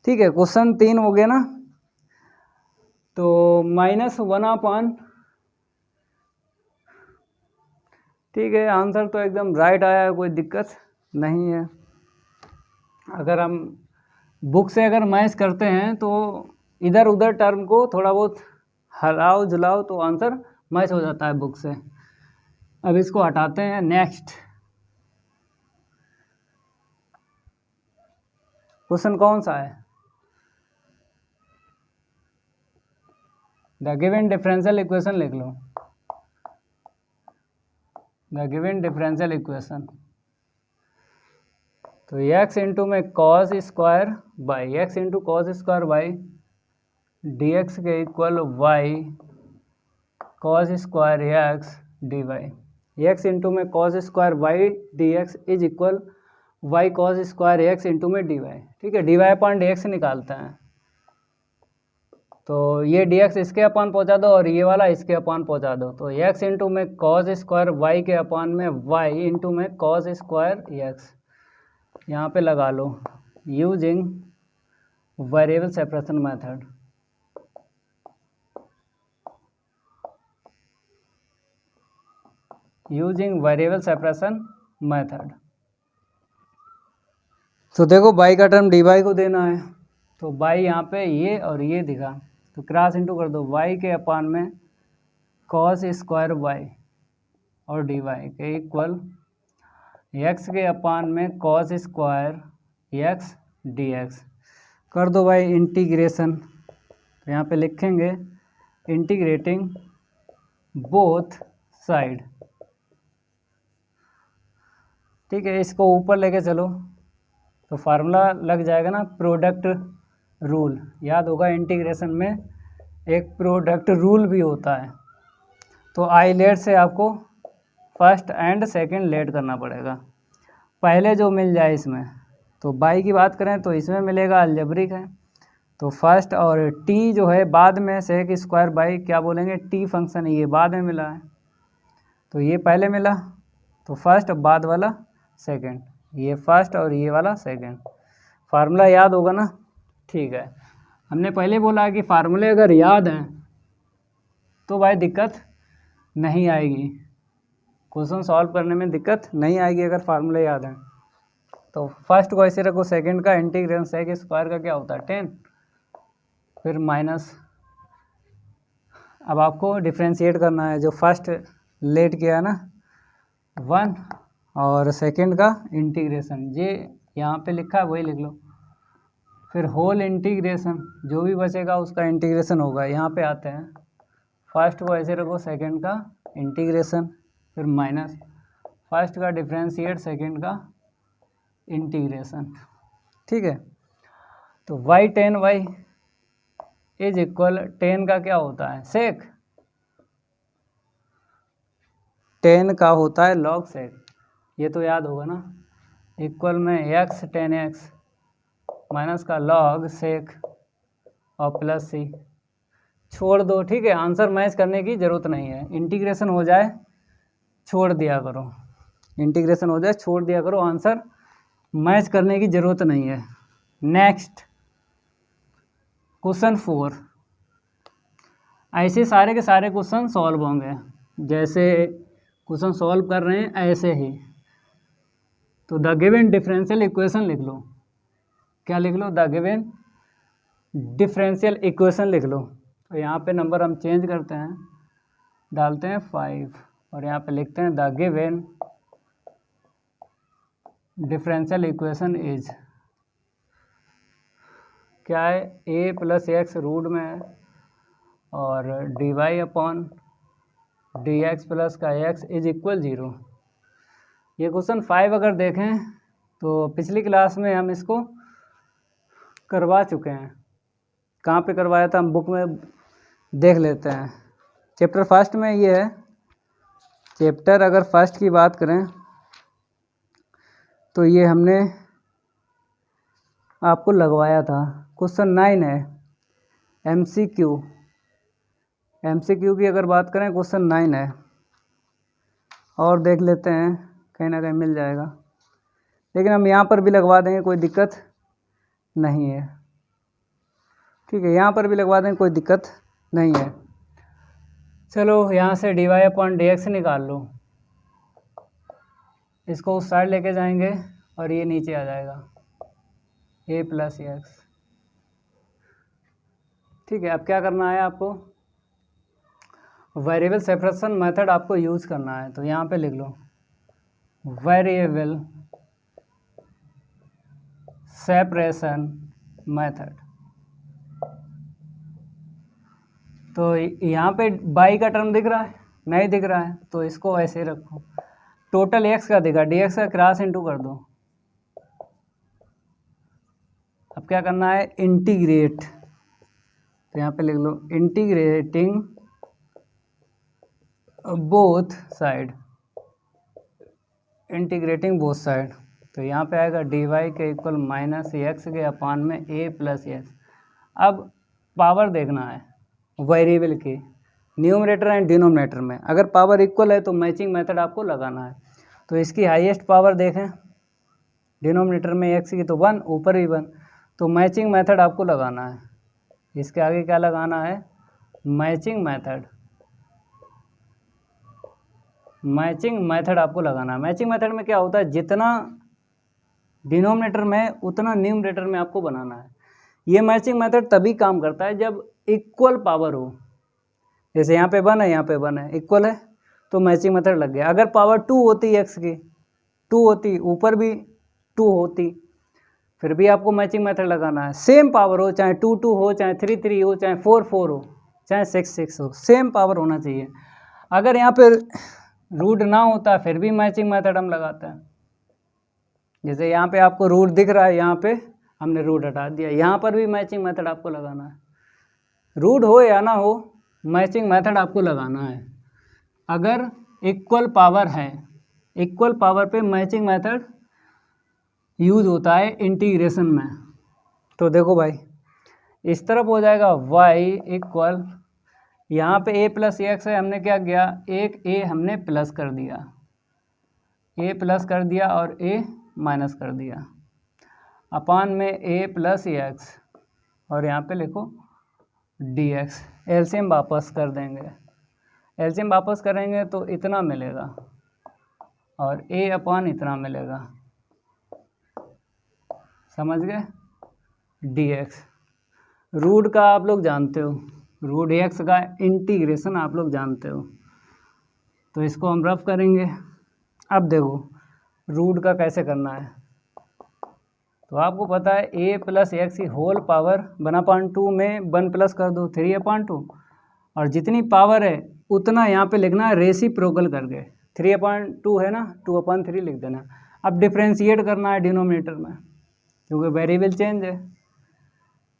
ठीक है, क्वेश्चन 3 हो गया ना। तो -1/, ठीक है, आंसर तो एकदम राइट आया है, कोई दिक्कत नहीं है। अगर हम बुक से अगर मैच करते हैं तो इधर उधर टर्म को थोड़ा बहुत हलाओ झुलाओ तो आंसर मैच हो जाता है बुक से। अब इसको हटाते हैं। नेक्स्ट क्वेश्चन कौन सा है? द गिवन डिफरेंशियल इक्वेशन लिख लो। द गिवन डिफरेंशियल इक्वेशन, तो x इंटू में cos square by x into cos square by d x के equal y cos square x D y. X into में cos square y d x is equal y cos square x into में d Y. ठीक है, d Y upon D x निकालते हैं। तो ये D x इसके अपान पहुंचा दो और ये वाला इसके अपान पहुंचा दो। तो एक्स इंटू में कॉस स्क्वायर वाई के अपान में वाई इंटू में कॉस स्क्वायर एक्स यहाँ पे लगा लो, using variable separation method. Using variable separation method. तो देखो बाई का टर्म डी वाई को देना है, तो बाई यहाँ पे ये और ये दिखा, तो क्रॉस इंटू कर दो, वाई के अपान में कॉस स्क्वायर वाई और डी वाई के इक्वल एक्स के अपान में cos square x d x. कर दो भाई इंटीग्रेशन। तो यहाँ पे लिखेंगे इंटीग्रेटिंग बोथ साइड। ठीक है, इसको ऊपर लेके चलो तो फार्मूला लग जाएगा ना, प्रोडक्ट रूल। याद होगा इंटीग्रेशन में एक प्रोडक्ट रूल भी होता है। तो आई लेट से आपको फर्स्ट एंड सेकंड लेट करना पड़ेगा, पहले जो मिल जाए इसमें। तो बाई की बात करें तो इसमें मिलेगा अलजेब्रिक है, तो फर्स्ट, और टी जो है बाद में सेक स्क्वायर बाई क्या बोलेंगे टी फंक्शन, ये बाद में मिला है, तो ये पहले मिला तो फर्स्ट, बाद वाला सेकंड, ये फर्स्ट और ये वाला सेकंड। फार्मूला याद होगा ना? ठीक है, हमने पहले बोला कि फार्मूले अगर याद हैं तो भाई दिक्कत नहीं आएगी, क्वेश्चन सॉल्व करने में दिक्कत नहीं आएगी अगर फार्मूले याद हैं। तो फर्स्ट को ऐसे रखो, सेकंड का इंटीग्रेशन सेक स्क्वायर का क्या होता है 10, फिर माइनस। अब आपको डिफ्रेंशिएट करना है, जो फर्स्ट लेट किया है ना 1 और सेकंड का इंटीग्रेशन, ये यहाँ पे लिखा है वही लिख लो, फिर होल इंटीग्रेशन, जो भी बचेगा उसका इंटीग्रेशन होगा। यहाँ पे आते हैं, फर्स्ट को ऐसे रखो, सेकंड का इंटीग्रेशन, फिर माइनस फर्स्ट का डिफ्रेंशिएट, सेकंड का इंटीग्रेशन। ठीक है, तो वाई 10 वाई इज इक्वल 10 का क्या होता है सेक, 10 का होता है लॉग सेक, ये तो याद होगा ना। इक्वल में एक्स 10x माइनस का लॉग सेक और प्लस सी, छोड़ दो। ठीक है, आंसर मैच करने की ज़रूरत नहीं है, इंटीग्रेशन हो जाए छोड़ दिया करो, इंटीग्रेशन हो जाए छोड़ दिया करो, आंसर मैच करने की ज़रूरत नहीं है। नेक्स्ट क्वेश्चन 4, ऐसे सारे के सारे क्वेश्चन सॉल्व होंगे, जैसे क्वेश्चन सॉल्व कर रहे हैं ऐसे ही। तो द गिवन डिफरेंशियल इक्वेशन लिख लो। क्या लिख लो? द गिवन डिफरेंशियल इक्वेशन लिख लो। तो यहाँ पे नंबर हम चेंज करते हैं, डालते हैं 5 और यहाँ पे लिखते हैं the given differential equation is, क्या है, a प्लस एक्स रूट में है और dy अपॉन dx प्लस का x इज इक्वल 0। ये क्वेश्चन 5 अगर देखें तो पिछली क्लास में हम इसको करवा चुके हैं। कहाँ पे करवाया था, हम बुक में देख लेते हैं। चैप्टर फर्स्ट में ये है। चैप्टर अगर फर्स्ट की बात करें तो ये हमने आपको लगवाया था। क्वेश्चन 9 है, MCQ की अगर बात करें क्वेश्चन 9 है, और देख लेते हैं कहीं ना कहीं मिल जाएगा, लेकिन हम यहाँ पर भी लगवा देंगे, कोई दिक्कत नहीं है। ठीक है, यहाँ पर भी लगवा देंगे, कोई दिक्कत नहीं है। चलो यहाँ से dy अपॉन dx निकाल लो, इसको उस साइड लेके जाएंगे और ये नीचे आ जाएगा a प्लस एक्स। ठीक है, अब क्या करना है आपको, वेरिएबल सेपरेशन मेथड आपको यूज़ करना है। तो यहाँ पे लिख लो वेरिएबल सेपरेशन मेथड। तो यहाँ पे बाई का टर्म दिख रहा है, नहीं दिख रहा है, तो इसको ऐसे ही रखो। टोटल x का दिखा, dx का क्रॉस इंटू कर दो। अब क्या करना है, इंटीग्रेट। तो यहाँ पे लिख लो integrating both side, integrating both side. तो यहाँ पे आएगा dy के इक्वल माइनस एक्स के अपान में a प्लस एक्स। अब पावर देखना है वेरिएबल की, न्यूमरेटर एंड डिनोमिनेटर में। अगर पावर इक्वल है तो मैचिंग मेथड आपको लगाना है। तो इसकी हाईएस्ट पावर देखें, डिनोमिनेटर में x की तो 1, ऊपर भी 1, तो मैचिंग मेथड आपको लगाना है। इसके आगे क्या लगाना है, मैचिंग मेथड। मैचिंग मेथड आपको लगाना है। मैचिंग मेथड में क्या होता है, जितना डिनोमिनेटर में उतना न्यूमरेटर में आपको बनाना है। ये मैचिंग मेथड तभी काम करता है जब इक्वल पावर हो। जैसे यहाँ पे 1 है, यहाँ पे 1 है, इक्वल है, तो मैचिंग मेथड लग गया। अगर पावर 2 होती x की, 2 होती, ऊपर भी 2 होती, फिर भी आपको मैचिंग मेथड लगाना है। सेम पावर हो, चाहे 2 2 हो, चाहे 3 3 हो, चाहे 4 4 हो, चाहे 6 6 हो, सेम पावर होना चाहिए। अगर यहाँ पे रूट ना होता फिर भी मैचिंग मेथड हम लगाते हैं। जैसे यहाँ पे आपको रूट दिख रहा है, यहाँ पे हमने रूट हटा दिया, यहाँ पर भी मैचिंग मेथड आपको लगाना है। रूट हो या ना हो, मैचिंग मेथड आपको लगाना है। अगर इक्वल पावर है, इक्वल पावर पे मैचिंग मेथड यूज होता है इंटीग्रेशन में। तो देखो भाई, इस तरफ हो जाएगा y इक्वल, यहाँ पे a प्लस एक्स है, हमने क्या किया, एक a हमने प्लस कर दिया, a प्लस कर दिया और a माइनस कर दिया, अपान में a प्लस एक्स, और यहाँ पे लिखो dx। एलसीएम वापस कर देंगे, एलसीएम वापस करेंगे तो इतना मिलेगा और a अपान इतना मिलेगा, समझ गए, dx। रूट का आप लोग जानते हो, रूट x का इंटीग्रेशन आप लोग जानते हो, तो इसको हम रफ करेंगे। अब देखो रूट का कैसे करना है। तो आपको पता है a प्लस एक्स की होल पावर 1/2 में 1 प्लस कर दो 3/2, और जितनी पावर है उतना यहाँ पे लिखना है रेसिप्रोकल करके। 3/2 है ना, 2/3 लिख देना। अब डिफ्रेंशिएट करना है डिनोमिनेटर में, क्योंकि वेरिएबल चेंज है।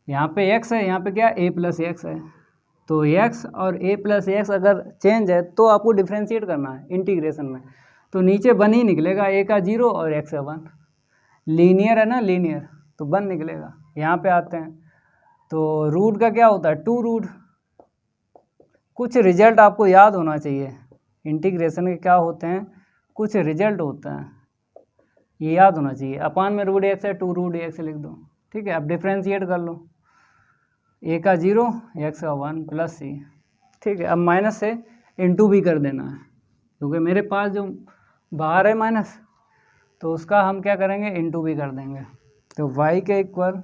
यहाँ पे x है, यहाँ पे क्या a प्लस एक्स है, तो x और a प्लस एक्स अगर चेंज है तो आपको डिफ्रेंशिएट करना है इंटीग्रेशन में। तो नीचे 1 ही निकलेगा, a का 0 और x का 1, लीनियर है ना, लीनियर, तो 1 निकलेगा। यहाँ पे आते हैं तो रूट का क्या होता है, 2 रूट। कुछ रिजल्ट आपको याद होना चाहिए, इंटीग्रेशन के क्या होते हैं, कुछ रिजल्ट होते हैं, ये याद होना चाहिए। अपान में रूट एक्स है, 2 रूट एक्स लिख दो, ठीक है। अब डिफ्रेंशिएट कर लो, ए का 0, एक्स का 1 प्लस सी। ठीक है, अब माइनस से इंटू भी कर देना है, क्योंकि मेरे पास जो बाहर है माइनस, तो उसका हम क्या करेंगे, इंटू भी कर देंगे। तो y के इक्वल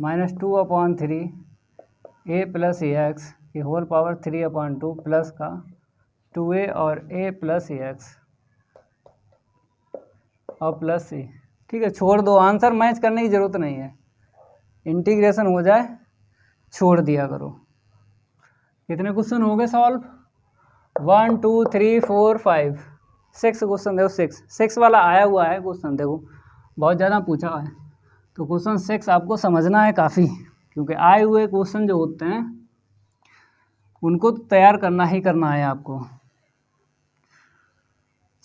-2/3 ए प्लस ए एक्स की होल पावर 3/2 प्लस का 2a और a प्लस ए एक्स और प्लस सी। ठीक है, छोड़ दो, आंसर मैच करने की ज़रूरत नहीं है, इंटीग्रेशन हो जाए छोड़ दिया करो। कितने क्वेश्चन हो गए सॉल्व? 1 2 3 4 5 6 क्वेश्चन। देखो 6 वाला आया हुआ है क्वेश्चन, देखो बहुत ज़्यादा पूछा है, तो क्वेश्चन 6 आपको समझना है काफ़ी, क्योंकि आए हुए क्वेश्चन जो होते हैं उनको तो तैयार करना ही करना है आपको,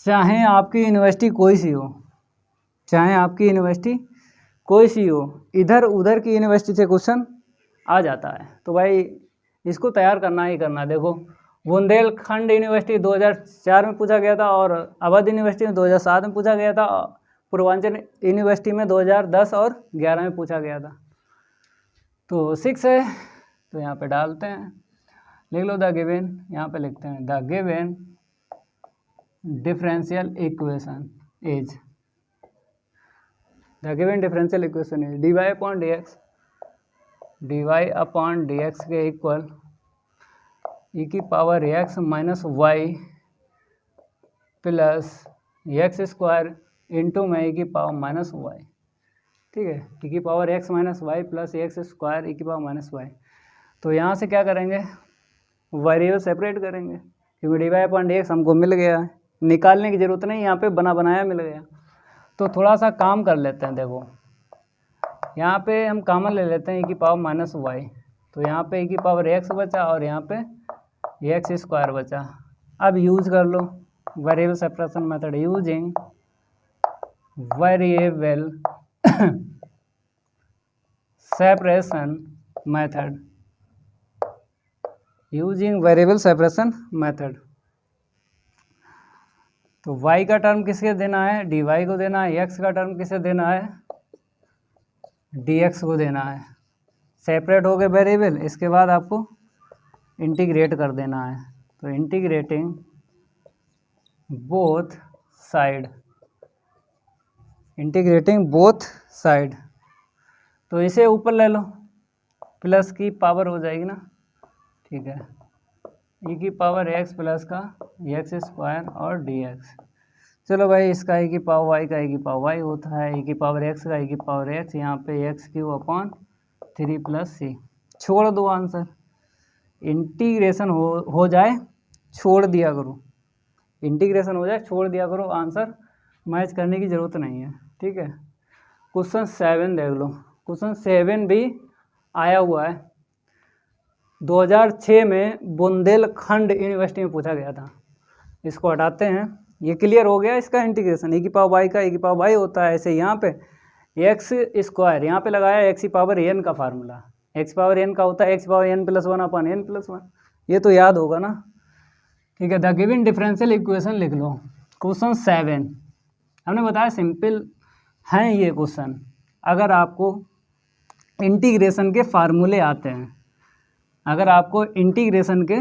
चाहे आपकी यूनिवर्सिटी कोई सी हो, चाहे आपकी यूनिवर्सिटी कोई सी हो, इधर उधर की यूनिवर्सिटी से क्वेश्चन आ जाता है, तो भाई इसको तैयार करना ही करना है। देखो बुंदेलखंड यूनिवर्सिटी 2004 में पूछा गया था, और अवध यूनिवर्सिटी में 2007 में पूछा गया था, पूर्वांचल यूनिवर्सिटी में 2010 और 11 में पूछा गया था। तो 6 है, तो यहाँ पे डालते हैं, लिख लो द गिवन, यहाँ पे लिखते हैं the given differential equation is, the given differential equation is dy upon dx के इक्वल e की power x minus y plus x square into में e की पावर माइनस वाई। ठीक है, e की power x minus y plus x square e की power minus y. तो यहाँ से क्या करेंगे, वेरिएबल सेपरेट करेंगे, क्योंकि dy अपॉन dx हमको मिल गया है, निकालने की ज़रूरत नहीं, यहाँ पे बना बनाया मिल गया। तो थोड़ा सा काम कर लेते हैं, देखो यहाँ पे हम कॉमन ले लेते हैं e की पावर माइनस वाई, तो यहाँ पे e की पावर x बचा और यहाँ पे एक्स स्क्वायर बचा। अब यूज कर लो variable separation method, using variable separation method, using variable separation method. तो y का टर्म किसके देना है, dy को देना है, x का टर्म किसे देना है, dx को देना है। सेपरेट हो गए वेरिएबल, इसके बाद आपको इंटीग्रेट कर देना है, तो integrating both side, integrating both side, तो इसे ऊपर ले लो, प्लस की पावर हो जाएगी ना। ठीक है, e की पावर x प्लस का एक्स स्क्वायर और dx। चलो भाई, इसका e की पावर y का e की पावर y होता है, e की पावर x का e की पावर x, यहाँ पे x³ प्लस सी। छोड़ दो आंसर, इंटीग्रेशन हो जाए छोड़ दिया करो, इंटीग्रेशन हो जाए छोड़ दिया करो, आंसर मैच करने की ज़रूरत नहीं है। ठीक है, क्वेश्चन 7 देख लो, क्वेश्चन 7 भी आया हुआ है, 2006 में बुंदेलखंड यूनिवर्सिटी में पूछा गया था। इसको हटाते हैं, ये क्लियर हो गया इसका इंटीग्रेशन, e की पावर वाई का e की पावर वाई होता है। ऐसे यहाँ पे एक्स स्क्वायर, यहाँ पे लगाया x की पावर n का फार्मूला, x पावर n का होता है x पावर n प्लस 1 अपन n प्लस 1, ये तो याद होगा ना। ठीक है, द गिवन डिफरेंशियल इक्वेशन लिख लो। क्वेश्चन 7 हमने बताया सिंपल हैं ये क्वेश्चन, अगर आपको इंटीग्रेशन के फार्मूले आते हैं, अगर आपको इंटीग्रेशन के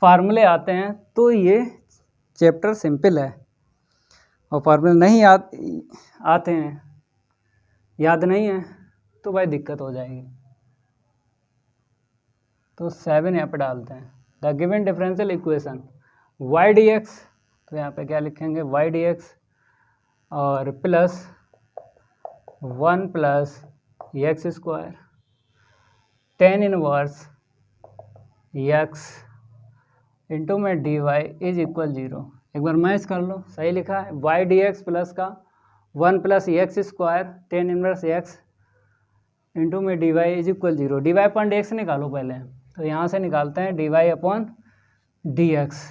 फार्मूले आते हैं तो ये चैप्टर सिंपल है, और फार्मूले नहीं आते हैं, याद नहीं है, तो भाई दिक्कत हो जाएगी। तो 7 यहाँ पे डालते हैं, the given differential equation y dx, तो यहाँ पे क्या लिखेंगे y dx और plus 1 plus x square tan inverse x into में dy इज इक्वल 0। एक बार मैच कर लो, सही लिखा है, y dx प्लस का 1 plus x square tan inverse x into में dy is equal 0। dy upon dx निकालो पहले, तो यहाँ से निकालते हैं dy अपॉन dx।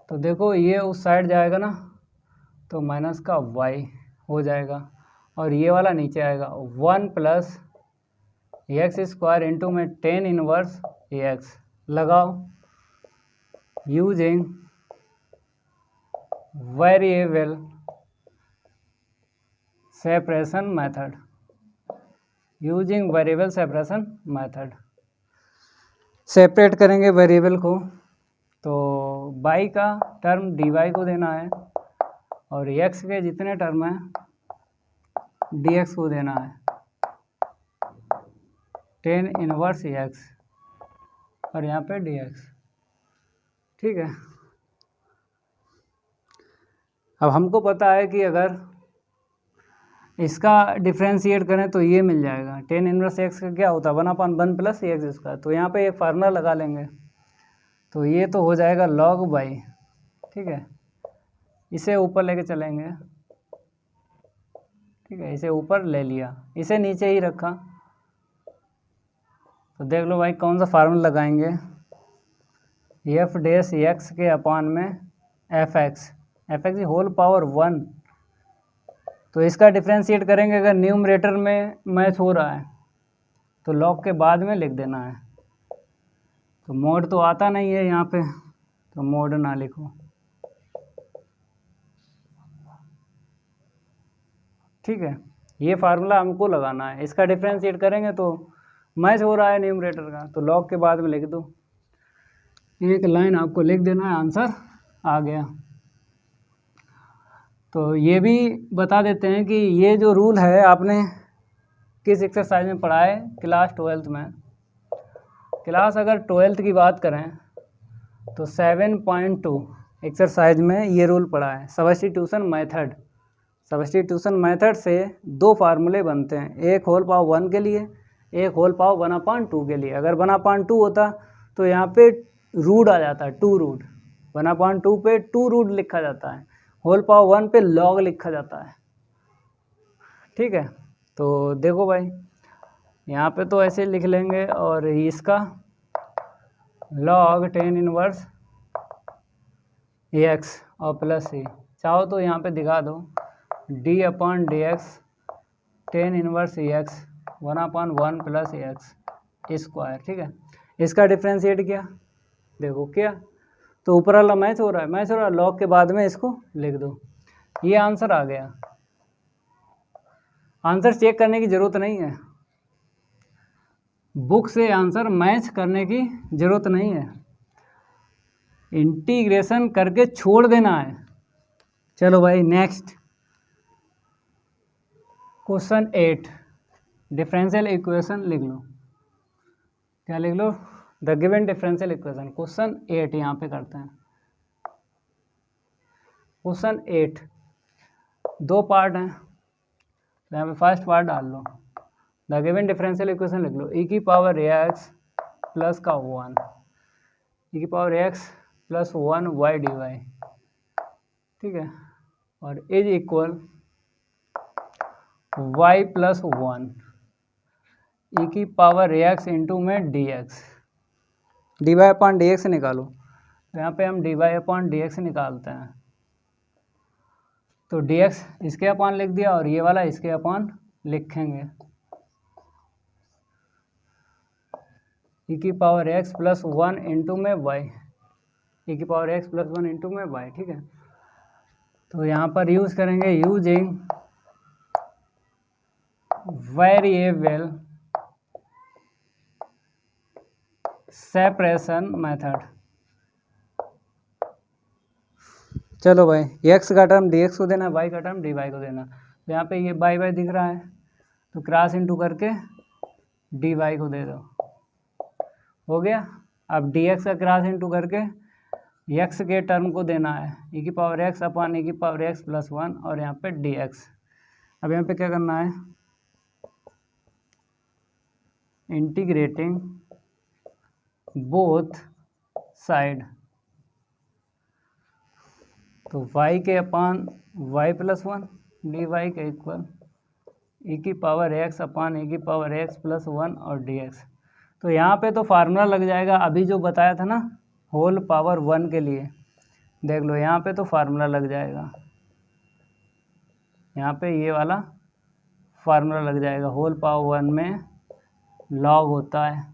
तो देखो ये उस साइड जाएगा ना, तो माइनस का y हो जाएगा, और ये वाला नीचे आएगा 1 प्लस एक्स स्क्वायर इंटू में tan इनवर्स x। लगाओ using variable separation method, using variable separation method. Separate करेंगे वेरिएबल को, तो बाई का टर्म डी वाई को देना है और एक्स के जितने टर्म हैं डी एक्स को देना है, टेन इनवर्स एक्स और यहाँ पे डी एक्स। ठीक है, अब हमको पता है कि अगर इसका डिफ्रेंशिएट करें तो ये मिल जाएगा, टेन इनवर्स एक्स का क्या होता है 1/1 प्लस एक्स इसका, तो यहाँ पे एक फार्मूला लगा लेंगे, तो ये तो हो जाएगा log बाई। ठीक है, इसे ऊपर लेके चलेंगे। ठीक है, इसे ऊपर ले लिया, इसे नीचे ही रखा, तो देख लो भाई कौन सा फार्मूला लगाएंगे, एफ डैश एक्स के अपान में एफ एक्स होल पावर 1। तो इसका डिफ्रेंशिएट करेंगे, अगर न्यूमरेटर में मैच हो रहा है तो लॉग के बाद में लिख देना है। तो मोड तो आता नहीं है यहाँ पे, तो मोड ना लिखो। ठीक है, ये फार्मूला हमको लगाना है, इसका डिफ्रेंशिएट करेंगे तो मैच हो रहा है न्यूमरेटर का, तो लॉग के बाद में लिख दो, एक लाइन आपको लिख देना है, आंसर आ गया। तो ये भी बता देते हैं कि ये जो रूल है आपने किस एक्सरसाइज में पढ़ा है, क्लास 12th में। क्लास अगर 12th की बात करें तो 7.2 एक्सरसाइज में ये रूल पढ़ा है, सब्स्टिट्यूशन मेथड। सब्स्टिट्यूशन मेथड से दो फार्मूले बनते हैं, एक होल पावर 1 के लिए, एक होल पावर 1/2 के लिए। अगर 1/2 होता तो यहाँ पे रूट आ जाता है, 2 रूट। 1/2 पे 2 रूट लिखा जाता है, होल पावर 1 पे लॉग लिखा जाता है। ठीक है, तो देखो भाई यहाँ पे तो ऐसे लिख लेंगे, और इसका लॉग 10 इनवर्स एक्स और प्लस सी, चाहो तो यहाँ पे दिखा दो D upon D x 10 inverse x 1/1 plus x square. ठीक है, इसका डिफ्रेंशिएट किया, देखो क्या, तो ऊपर वाला मैच हो रहा है, लॉग के बाद में इसको लिख दो, ये आंसर आ गया। आंसर चेक करने की ज़रूरत नहीं है, बुक से आंसर मैच करने की ज़रूरत नहीं है, इंटीग्रेशन करके छोड़ देना है। चलो भाई नेक्स्ट क्वेश्चन 8, डिफरेंशियल इक्वेशन लिख लो। क्या लिख लो, the given differential equation. Question 8 यहाँ पे करते हैं। क्वेश्चन 8 दो पार्ट हैं, तो यहाँ पे फर्स्ट पार्ट डाल लो, द गिवन डिफरेंशियल इक्वेशन लिख लो, e की पावर एक्स प्लस का 1, e की power X plus 1 Y D Y. ठीक है, और is equal y plus 1 e की पावर एक्स इंटू में D x, D Y upon D x निकालो। तो यहाँ पे हम D Y upon D x निकालते हैं, तो डी एक्स इसके अपॉन लिख दिया और ये वाला इसके अपॉन लिखेंगे, e की पावर एक्स प्लस 1 इंटू में y, e की पावर एक्स प्लस 1 इंटू में y। ठीक है, तो यहाँ पर यूज करेंगे यूजिंग वेरिएबल सेपरेशन मेथड। चलो भाई, x का टर्म dx को देना, y का टर्म dy को देना। तो यहाँ पे ये बाई बाई दिख रहा है, तो क्रॉस इंटू करके dy को दे दो, हो गया। अब dx का क्रॉस इंटू करके x के टर्म को देना है, e की पावर x अपॉन e की पावर x प्लस 1 और यहाँ पे dx। अब यहाँ पे क्या करना है, इंटीग्रेटिंग बोथ साइड, तो y के अपान y प्लस 1 डी वाई के इक्वल e की पावर x अपान e की पावर x प्लस 1 और dx। तो यहाँ पे तो फार्मूला लग जाएगा, अभी जो बताया था ना होल पावर 1 के लिए, देख लो यहाँ पे तो फार्मूला लग जाएगा, यहाँ पे ये वाला फार्मूला लग जाएगा, होल पावर 1 में लॉग होता है,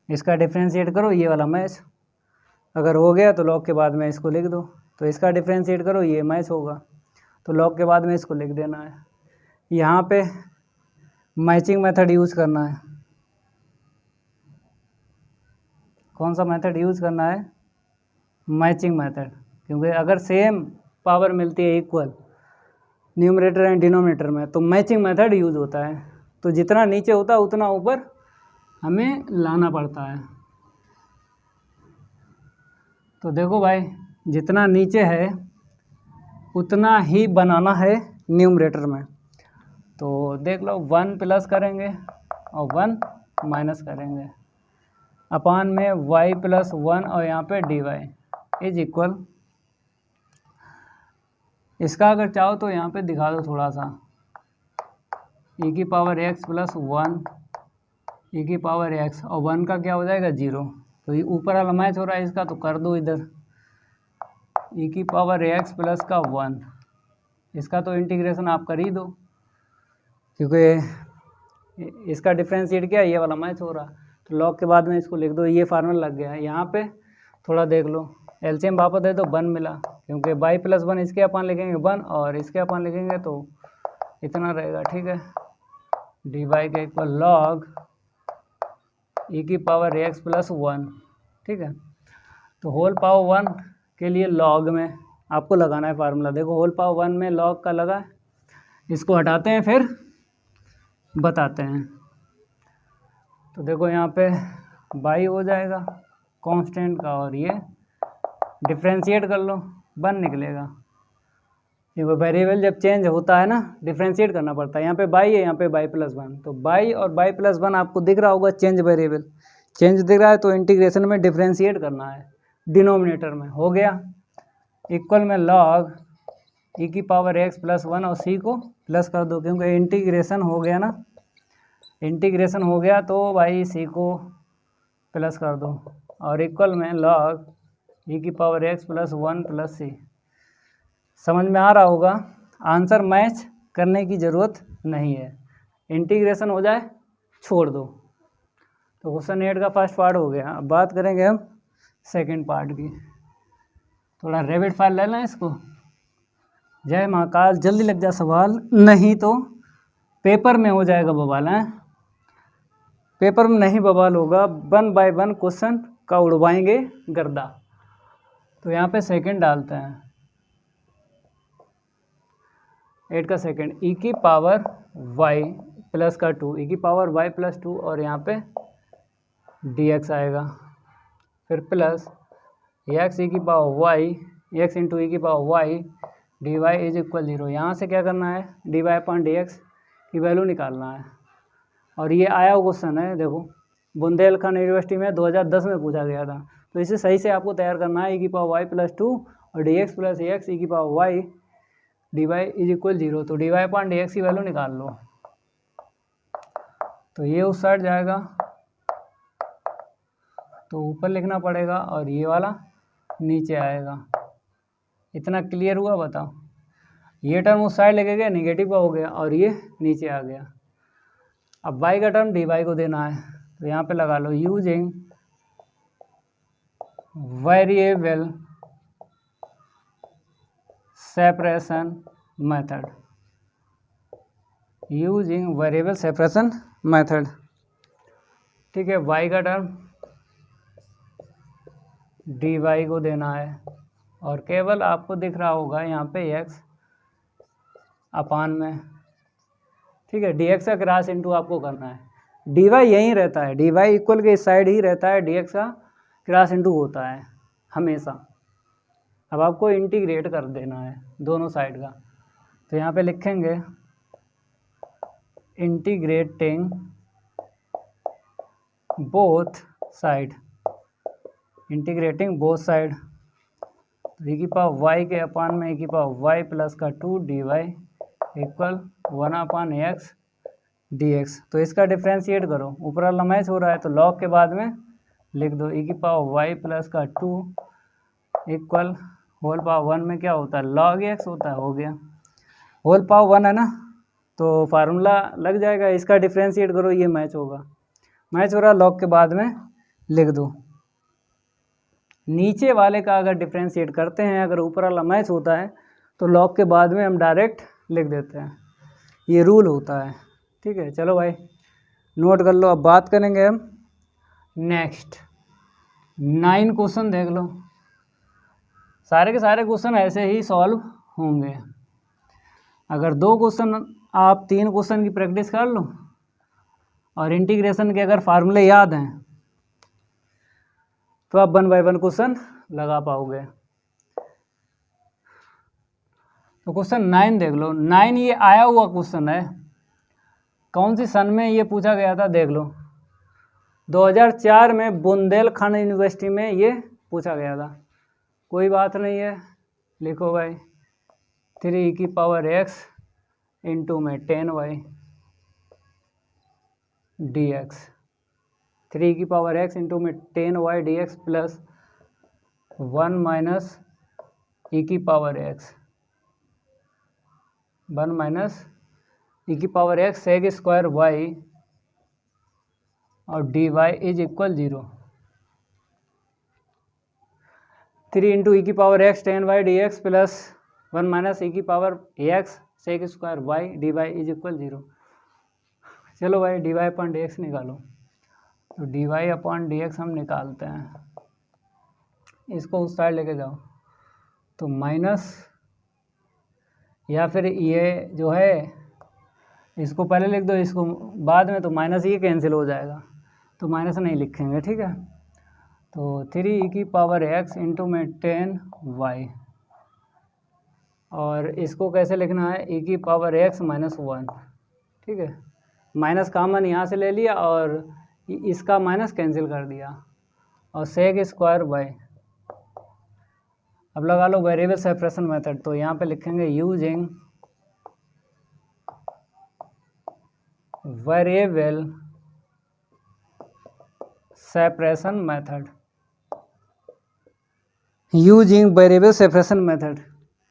इसका डिफ्रेंशिएट करो, ये वाला मैच अगर हो गया तो लॉग के बाद में इसको लिख दो, तो इसका डिफ्रेंशिएट करो, ये मैच होगा तो लॉग के बाद में इसको लिख देना है। यहाँ पे मैचिंग मेथड यूज़ करना है। कौन सा मेथड यूज़ करना है? मैचिंग मेथड, क्योंकि अगर सेम पावर मिलती है इक्वल न्यूमरेटर एंड डिनोमिनेटर में तो मैचिंग मेथड यूज़ होता है। तो जितना नीचे होता है उतना ऊपर हमें लाना पड़ता है। तो देखो भाई, जितना नीचे है उतना ही बनाना है न्यूमरेटर में। तो देख लो, 1 प्लस करेंगे और 1 माइनस करेंगे अपान में y प्लस 1 और यहाँ पे dy इज इक्वल, इसका अगर चाहो तो यहाँ पे दिखा दो थोड़ा सा, e की पावर x प्लस 1 e की पावर x और 1 का क्या हो जाएगा 0। तो ये ऊपर वाला मैच हो रहा है इसका, तो कर दो इधर e की पावर x प्लस का 1, इसका तो इंटीग्रेशन आप कर ही दो, क्योंकि इसका डिफ्रेंशिएट क्या है, ये वाला मैच हो रहा। तो लॉग के बाद में इसको लिख दो, ये फार्मूला लग गया। यहाँ पे थोड़ा देख लो, एलसीएम वापस दे दो 1 मिला, क्योंकि बाई प्लस 1 इसके अपन लिखेंगे 1 और इसके अपन लिखेंगे तो इतना रहेगा, ठीक है। डी वाई के इक्वल लॉग ई की पावर एक्स प्लस 1, ठीक है। तो होल पावर 1 के लिए लॉग में आपको लगाना है फार्मूला। देखो होल पावर 1 में लॉग का लगा, इसको हटाते हैं फिर बताते हैं। तो देखो यहाँ पे बाई हो जाएगा कांस्टेंट का, और ये डिफ्रेंशिएट कर लो 1 निकलेगा, क्योंकि वेरिएबल जब चेंज होता है ना डिफ्रेंशिएट करना पड़ता है। यहाँ पे बाई है, यहाँ पे बाई प्लस 1, तो बाई और बाई प्लस 1 आपको दिख रहा होगा, चेंज वेरिएबल चेंज दिख रहा है, तो इंटीग्रेशन में डिफ्रेंशिएट करना है डिनोमिनेटर में। हो गया इक्वल में लॉग ई की पावर एक्स प्लस 1 और सी को प्लस कर दो, क्योंकि इंटीग्रेशन हो गया ना, इंटीग्रेशन हो गया तो भाई सी को प्लस कर दो, और इक्वल में लॉग ई की पावर एक्स प्लस 1 प्लस सी। समझ में आ रहा होगा, आंसर मैच करने की ज़रूरत नहीं है, इंटीग्रेशन हो जाए छोड़ दो। तो क्वेश्चन 8 का फर्स्ट पार्ट हो गया। अब बात करेंगे हम सेकंड पार्ट की। थोड़ा रैपिड फायर ले लें इसको। जय महाकाल, जल्दी लग जा सवाल, नहीं तो पेपर में हो जाएगा बवाल है। पेपर में नहीं बवाल होगा, 1 बाय 1 क्वेश्चन का उड़वाएंगे गर्दा। तो यहाँ पे सेकंड डालते हैं, 8 का सेकंड, ई की पावर y प्लस का 2, ई की पावर y प्लस 2 और यहाँ पे dx आएगा, फिर प्लस x ई की पावर y, x इंटू ई की power y d y is equal 0। यहाँ से क्या करना है, d Y upon D x की वैल्यू निकालना है। और ये आया हुआ क्वेश्चन है, देखो बुंदेलखंड यूनिवर्सिटी में 2010 में पूछा गया था। तो इसे सही से आपको तैयार करना है, ई की पावर वाई प्लस 2 और d x plus x e की power y D y is equal 0। तो d Y upon D x की वैल्यू निकाल लो। तो ये उस साइड जाएगा तो ऊपर लिखना पड़ेगा, और ये वाला नीचे आएगा। इतना क्लियर हुआ बताओ। ये टर्म उस साइड लेके गया, निगेटिव का हो गया, और ये नीचे आ गया। अब वाई का टर्म डी वाई को देना है, तो यहाँ पे लगा लो using variable separation method, using variable separation method, ठीक है। वाई का टर्म डी वाई को देना है, और केवल आपको दिख रहा होगा यहाँ पे x अपान में, ठीक है। dx का क्रॉस इंटू आपको करना है, dy यहीं रहता है, dy इक्वल के इस साइड ही रहता है, dx का क्रॉस इंटू होता है हमेशा। अब आपको इंटीग्रेट कर देना है दोनों साइड का। तो यहाँ पे लिखेंगे integrating both side, integrating both side, e की पावर वाई के अपान में ई की पावर वाई प्लस का 2 डी वाई इक्वल 1 अपान एक्स डी एक्स। तो इसका डिफ्रेंशिएट करो, ऊपर वाला मैच हो रहा है तो लॉग के बाद में लिख दो, ई की पावर वाई प्लस का 2 इक्वल होल पावर 1 में क्या होता है लॉग एक्स होता है। हो गया, होल पावर 1 है ना, तो फार्मूला लग जाएगा। इसका डिफ्रेंशिएट करो, ये मैच होगा, मैच हो रहा है, लॉग के बाद में लिख दो। नीचे वाले का अगर डिफ्रेंशिएट करते हैं, अगर ऊपर वाला मैच होता है तो लॉग के बाद में हम डायरेक्ट लिख देते हैं, ये रूल होता है। ठीक है, चलो भाई नोट कर लो। अब बात करेंगे हम नेक्स्ट 9 क्वेश्चन देख लो। सारे के सारे क्वेश्चन ऐसे ही सॉल्व होंगे। अगर 2 क्वेश्चन आप 3 क्वेश्चन की प्रैक्टिस कर लो और इंटीग्रेशन के अगर फार्मूले याद हैं तो आप 1 बाय 1 क्वेश्चन लगा पाओगे। तो क्वेश्चन 9 देख लो। 9 ये आया हुआ क्वेश्चन है। कौन सी सन में ये पूछा गया था देख लो। 2004 में बुंदेलखंड यूनिवर्सिटी में ये पूछा गया था। कोई बात नहीं है, लिखो भाई 3 की पावर x इंटू में 10y dx, 3 की पावर x इंटू में 10y dx plus 1 minus e की पावर x, 1 माइनस e की power x sec square y और dy is equal 0। 3 into e की power x 10y dx plus 1 minus e की power x sec square y dy is equal 0। चलो भाई dy upon dx निकालो। तो dy upon dx हम निकालते हैं, इसको उस साइड लेके जाओ तो माइनस, या फिर ये जो है इसको पहले लिख दो, इसको बाद में, तो माइनस ये कैंसिल हो जाएगा तो माइनस नहीं लिखेंगे, ठीक है। तो 3 की पावर x इंटू में 10y, और इसको कैसे लिखना है e की पावर x माइनस 1, ठीक है। माइनस कॉमन यहाँ से ले लिया और इसका माइनस कैंसिल कर दिया और सेक स्क्वायर y। अब लगा लो वेरिएबल सेपरेशन मेथड। तो यहाँ पे लिखेंगे using variable separation method, using variable separation method.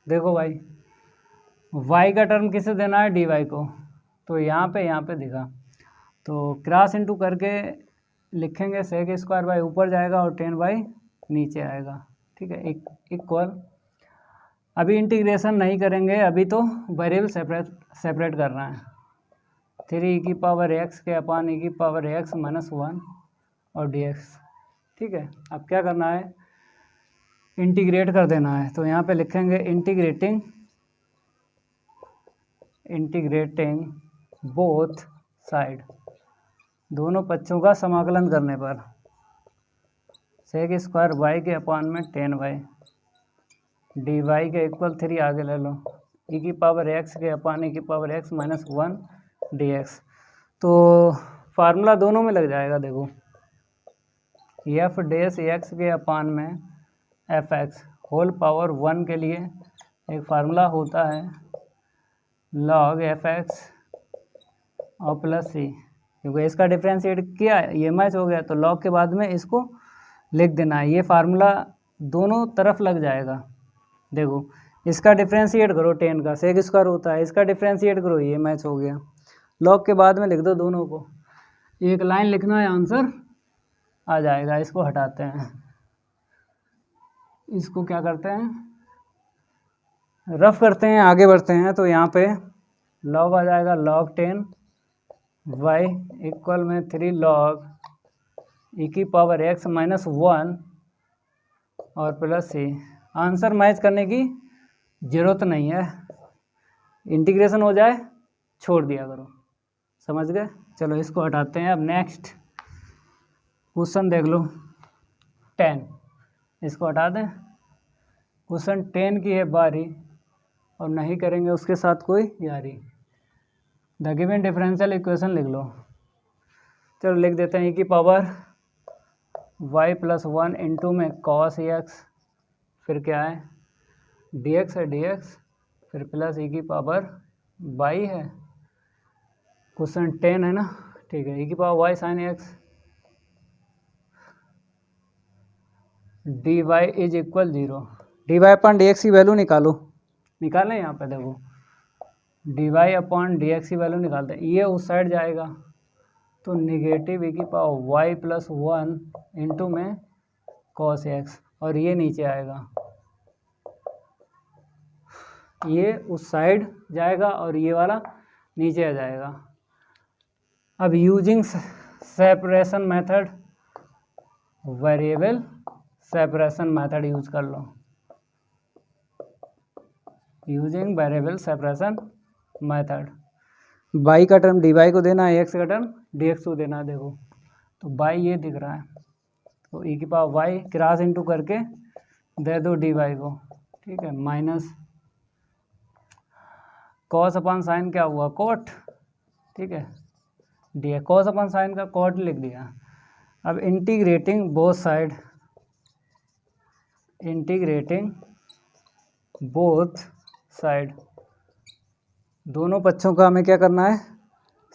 देखो भाई y का टर्म किसे देना है, dy को, तो यहाँ पे दिखा, तो क्रॉस इंटू करके लिखेंगे सेक स्क्वायर y ऊपर जाएगा और 10y नीचे आएगा, ठीक है, इक्वल। अभी इंटीग्रेशन नहीं करेंगे, अभी तो वेरिएबल सेपरेट करना है। 3 की पावर x के अपान e की पावर x माइनस 1 और dx, ठीक है। अब क्या करना है, इंटीग्रेट कर देना है। तो यहाँ पे लिखेंगे इंटीग्रेटिंग बोथ साइड, दोनों पक्षों का समाकलन करने पर सेक स्क्वायर y के अपान में 10y dy के इक्वल 3 आगे ले लो, e की पावर x के अपान e की पावर x माइनस 1 dx। तो फार्मूला दोनों में लग जाएगा। देखो एफ डैश एक्स के अपान में एफ एक्स होल पावर 1 के लिए एक फार्मूला होता है लॉग एफ एक्स और प्लस सी, क्योंकि इसका डिफ्रेंशिएट किया ये मैच हो गया तो लॉग के बाद में इसको लिख देना है। ये फार्मूला दोनों तरफ लग जाएगा। देखो इसका डिफ्रेंशिएट करो 10 का सेक स्क्वायर होता है, इसका डिफ्रेंशिएट करो ये मैच हो गया, लॉग के बाद में लिख दो दोनों को, एक लाइन लिखना है आंसर आ जाएगा। इसको हटाते हैं, इसको क्या करते हैं रफ करते हैं, आगे बढ़ते हैं। तो यहाँ पे लॉग आ जाएगा लॉग 10 y इक्वल में 3 लॉग e की पावर x माइनस 1 और प्लस सी। आंसर मैच करने की ज़रूरत नहीं है, इंटीग्रेशन हो जाए छोड़ दिया करो, समझ गए। चलो इसको हटाते हैं। अब नेक्स्ट क्वेश्चन देख लो 10, इसको हटा दें। क्वेश्चन 10 की है बारी और नहीं करेंगे उसके साथ कोई यारी। द गिवन डिफरेंशियल इक्वेशन लिख लो। चलो लिख देते हैं e की पावर y प्लस 1 इंटू में cos x, फिर क्या है dx है dx, फिर प्लस e की पावर y है, क्वेश्चन 10 है ना, ठीक है, e की power y sine x dy is equal 0। dy upon dx की वैल्यू निकालो, निकालें यहाँ पे देखो dy अपॉन dx की वैल्यू निकालते हैं। ये उस साइड जाएगा तो निगेटिव e की पावर y प्लस 1 इंटू में cos x, और ये नीचे आएगा, ये उस साइड जाएगा और ये वाला नीचे आ जाएगा। अब using separation method, variable separation method use कर लो, using variable separation method. By का टर्म डी वाई को देना है, एक्स का टर्म डी एक्स को देना है। देखो तो बाई ये दिख रहा है, तो ई की पावर वाई क्रॉस इंटू करके दे दो डी वाई को, ठीक है, माइनस कॉस अपन साइन क्या हुआ, कॉट, ठीक है, डी कॉस अपन साइन का कॉट लिख दिया। अब integrating both side, integrating both side, दोनों पक्षों का हमें क्या करना है,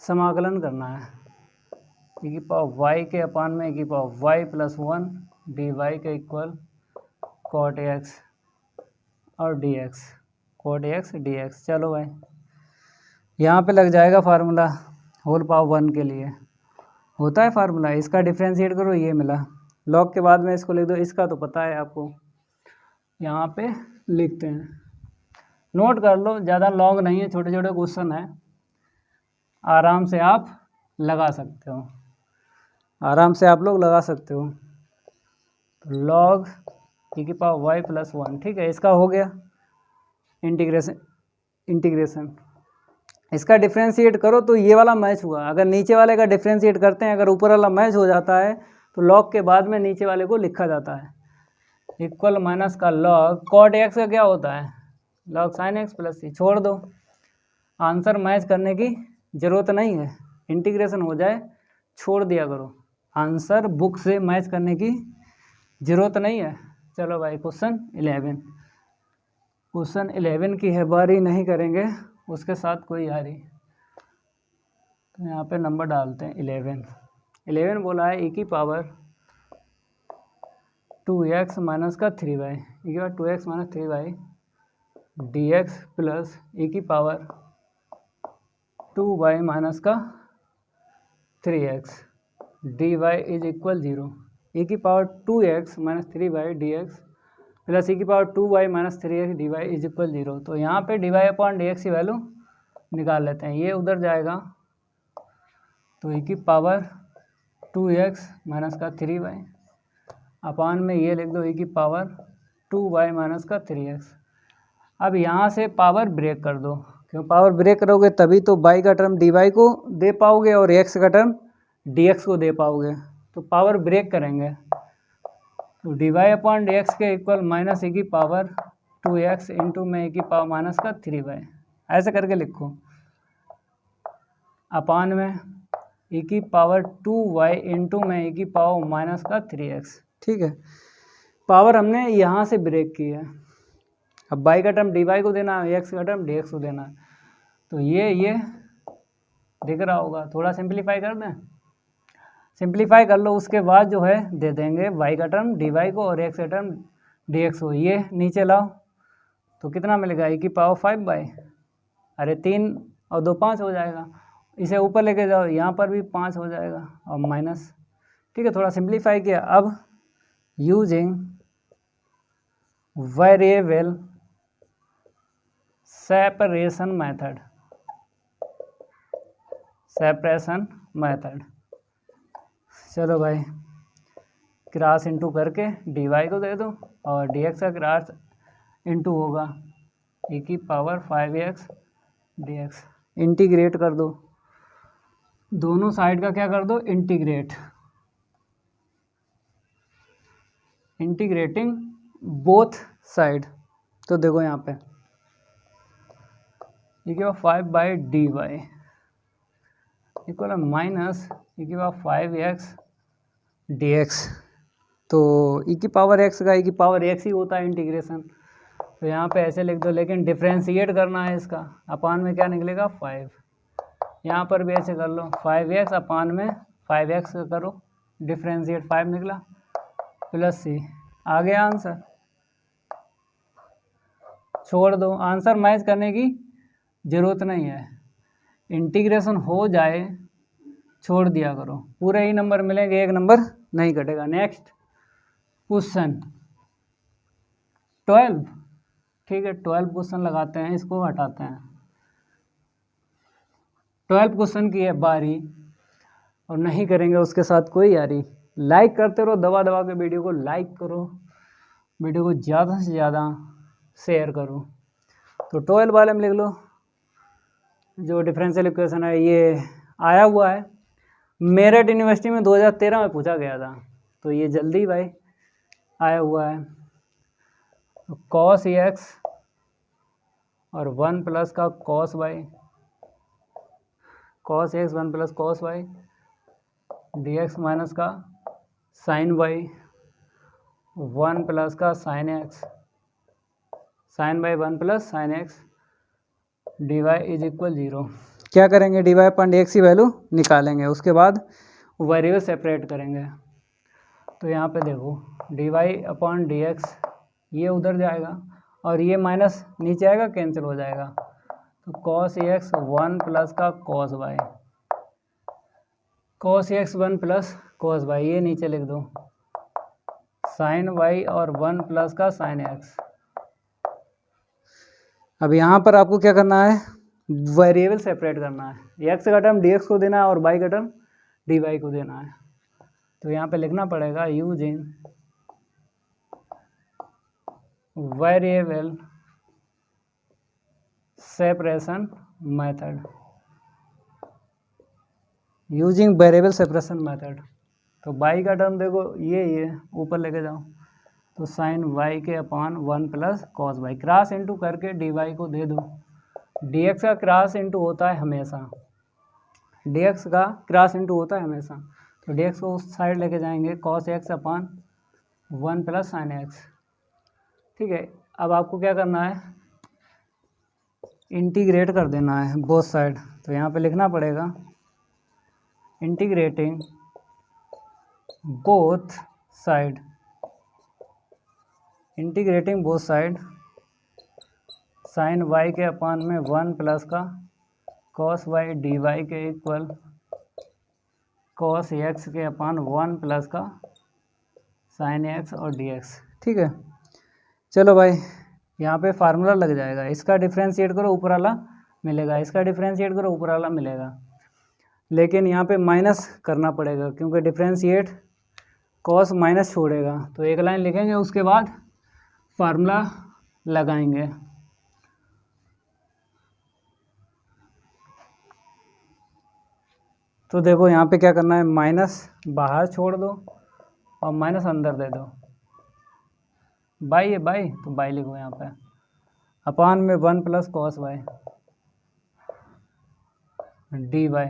समाकलन करना है। ई की पावर वाई के अपान में ई की power y plus 1 d y के इक्वल कॉट एक्स और d x, cot x d x. चलो भाई यहाँ पे लग जाएगा फार्मूला होल पावर 1 के लिए, होता है फार्मूला, इसका डिफ्रेंशिएट करो, ये मिला, लॉग के बाद में इसको लिख दो, इसका तो पता है आपको, यहाँ पे लिखते हैं, नोट कर लो, ज़्यादा लॉन्ग नहीं है, छोटे छोटे क्वेश्चन है, आराम से आप लगा सकते हो, आराम से आप लोग लगा सकते हो। लॉग ई की पावर वाई प्लस 1, ठीक है, इसका हो गया इंटीग्रेशन, इसका डिफ्रेंशिएट करो तो ये वाला मैच हुआ। अगर नीचे वाले का डिफ्रेंशिएट करते हैं, अगर ऊपर वाला मैच हो जाता है तो लॉग के बाद में नीचे वाले को लिखा जाता है, इक्वल माइनस का लॉग कॉट एक्स का क्या होता है, लॉग साइन एक्स प्लस सी। छोड़ दो, आंसर मैच करने की ज़रूरत नहीं है, इंटीग्रेशन हो जाए छोड़ दिया करो, आंसर बुक से मैच करने की ज़रूरत नहीं है। चलो भाई क्वेश्चन 11, क्वेश्चन 11 की है बारी, नहीं करेंगे उसके साथ कोई यारी, तो यहाँ पे नंबर डालते हैं 11 बोला है ई की पावर 2x माइनस का 3y, ई की power 2x minus 3y d x plus e की पावर 2y माइनस का 3x d y is equal 0, e की power 2x minus 3y d x plus e की power 2y minus 3x d y is equal 0। तो यहाँ पे d Y upon D x की value निकाल लेते हैं, ये उधर जाएगा तो ई की पावर 2x माइनस का 3y अपान में ये लिख दो ई की पावर 2y माइनस का 3x। अब यहाँ से पावर ब्रेक कर दो, क्यों पावर ब्रेक करोगे तभी तो y का टर्म dy को दे पाओगे और x का टर्म dx को दे पाओगे, तो पावर ब्रेक करेंगे तो dy अपॉन डी एक्स के इक्वल माइनस ई की पावर 2x इंटू में ई की पावर माइनस का 3y, ऐसे करके लिखो, अपान में ई की पावर 2y इंटू में ई की पावर माइनस का 3x, ठीक है, पावर हमने यहाँ से ब्रेक की है। अब y का टर्म dy को देना है, x का टर्म dx को देना है, तो ये दिख रहा होगा, थोड़ा सिंप्लीफाई कर दें, सिंप्लीफाई कर लो, उसके बाद जो है दे देंगे y का टर्म dy को और x का टर्म dx को, ये नीचे लाओ तो कितना मिलेगा ई की पावर 5y, अरे 3 और 2 5 हो जाएगा, इसे ऊपर लेके जाओ, यहाँ पर भी 5 हो जाएगा और माइनस, ठीक है, थोड़ा सिंप्लीफाई किया। अब using variable separation method, separation method, चलो भाई क्रॉस इंटू करके डी वाई को दे दो और डी एक्स का क्रॉस इंटू होगा ई की power 5x D x, integrate कर दो, दोनों साइड का क्या कर दो, इंटीग्रेट, इंटीग्रेटिंग बोथ साइड, तो देखो यहाँ पे ई की पावर 5/dy इक्वल माइनस ई की पावर 5x dx, तो ई की पावर x का ई की पावर x ही होता है इंटीग्रेशन, तो यहाँ पे ऐसे लिख दो, लेकिन डिफ्रेंशिएट करना है इसका, अपान में क्या निकलेगा 5, यहाँ पर भी ऐसे कर लो 5x अपान में 5x करो, डिफ्रेंशिएट 5 निकला प्लस c, आ गया आंसर, छोड़ दो, आंसर मैच करने की ज़रूरत नहीं है, इंटीग्रेशन हो जाए छोड़ दिया करो, पूरे ही नंबर मिलेंगे, एक नंबर नहीं कटेगा। नेक्स्ट क्वेश्चन 12, ठीक है, 12 क्वेश्चन लगाते हैं, इसको हटाते हैं। 12 क्वेश्चन की है बारी, और नहीं करेंगे उसके साथ कोई यारी। लाइक करते रहो, दबा दबा के वीडियो को लाइक करो, वीडियो को ज़्यादा से ज़्यादा शेयर करो। तो 12 वाले में लिख लो, जो डिफरेंशियल इक्वेशन है ये आया हुआ है, मेरठ यूनिवर्सिटी में 2013 में पूछा गया था, तो ये जल्दी भाई आया हुआ है। तो कॉस एक्स और 1 प्लस का cos y, cos x 1 plus cos y d x minus का साइन वाई 1 प्लस का sine x, sine y 1 plus sine x D y is equal 0। क्या करेंगे, d Y upon D x की value निकालेंगे, उसके बाद variable separate करेंगे। तो यहाँ पे देखो d Y upon D x ये उधर जाएगा और ये माइनस नीचे आएगा, कैंसिल हो जाएगा। तो कॉस एक्स 1 प्लस का cos y, cos x 1 plus cos y ये नीचे लिख दो, साइन वाई और 1 प्लस का साइन एक्स। अब यहाँ पर आपको क्या करना है, वेरिएबल सेपरेट करना है। एक्स का टर्म डी एक्स को देना है और वाई का टर्म डी वाई को देना है। तो यहाँ पे लिखना पड़ेगा using variable separation method, using variable separation method. तो वाई का टर्म देखो ये ऊपर लेके जाओ, तो साइन वाई के upon 1 plus cos y, cross into करके डी वाई को दे दो। डी एक्स का क्रॉस इंटू होता है हमेशा, डी एक्स का क्रॉस इंटू होता है हमेशा, तो डी एक्स को उस साइड लेके जाएंगे, cos x upon 1 plus sine x. ठीक है, अब आपको क्या करना है, इंटीग्रेट कर देना है बोथ साइड। तो यहाँ पे लिखना पड़ेगा integrating both side, integrating both side sine y के अपॉन में 1 प्लस का कॉस वाई डी वाई के इक्वल कॉस एक्स के अपॉन 1 प्लस का साइन एक्स और डी एक्स। ठीक है, चलो भाई यहाँ पे फार्मूला लग जाएगा, इसका डिफ्रेंशिएट करो ऊपर वाला मिलेगा, इसका डिफ्रेंशिएट करो ऊपर वाला मिलेगा, लेकिन यहाँ पे माइनस करना पड़ेगा क्योंकि डिफ्रेंशिएट कॉस माइनस छोड़ेगा। तो एक लाइन लिखेंगे, उसके बाद फार्मूला लगाएंगे। तो देखो यहाँ पे क्या करना है, माइनस बाहर छोड़ दो और माइनस अंदर दे दो, बाई है बाई, तो बाई लिखो यहाँ पे, अपान में 1 plus cos y D y,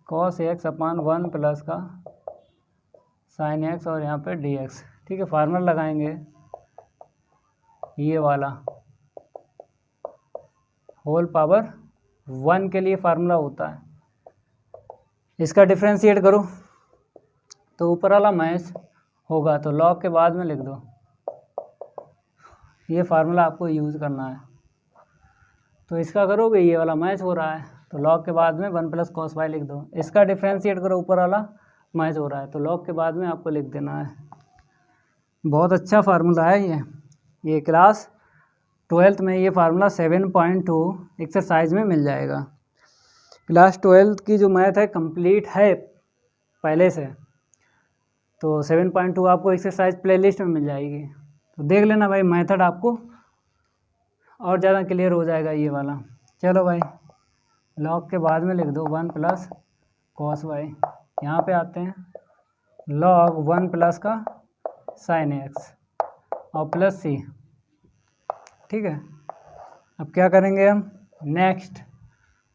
cos x upon 1 plus का साइन एक्स और यहाँ पे डी एक्स। ठीक है, फार्मूला लगाएंगे ये वाला, होल पावर 1 के लिए फार्मूला होता है, इसका डिफ्रेंशिएट करो तो ऊपर वाला मैच होगा, तो लॉग के बाद में लिख दो, ये फार्मूला आपको यूज़ करना है। तो इसका करोगे ये वाला मैच हो रहा है, तो लॉग के बाद में 1 प्लस कॉस वाई लिख दो, इसका डिफ्रेंशिएट करो ऊपर वाला मैच हो रहा है, तो लॉग के बाद में आपको लिख देना है। बहुत अच्छा फार्मूला है ये क्लास 12th में ये फार्मूला 7.2 एक्सरसाइज में मिल जाएगा। क्लास 12th की जो मैथ है कंप्लीट है पहले से, तो 7.2 आपको एक्सरसाइज प्लेलिस्ट में मिल जाएगी, तो देख लेना भाई, मेथड आपको और ज़्यादा क्लियर हो जाएगा ये वाला। चलो भाई, लॉग के बाद में लिख दो 1 प्लस कॉस वाई, यहाँ पे आते हैं लॉग 1 प्लस का साइन एक्स और प्लस सी। ठीक है, अब क्या करेंगे हम, नेक्स्ट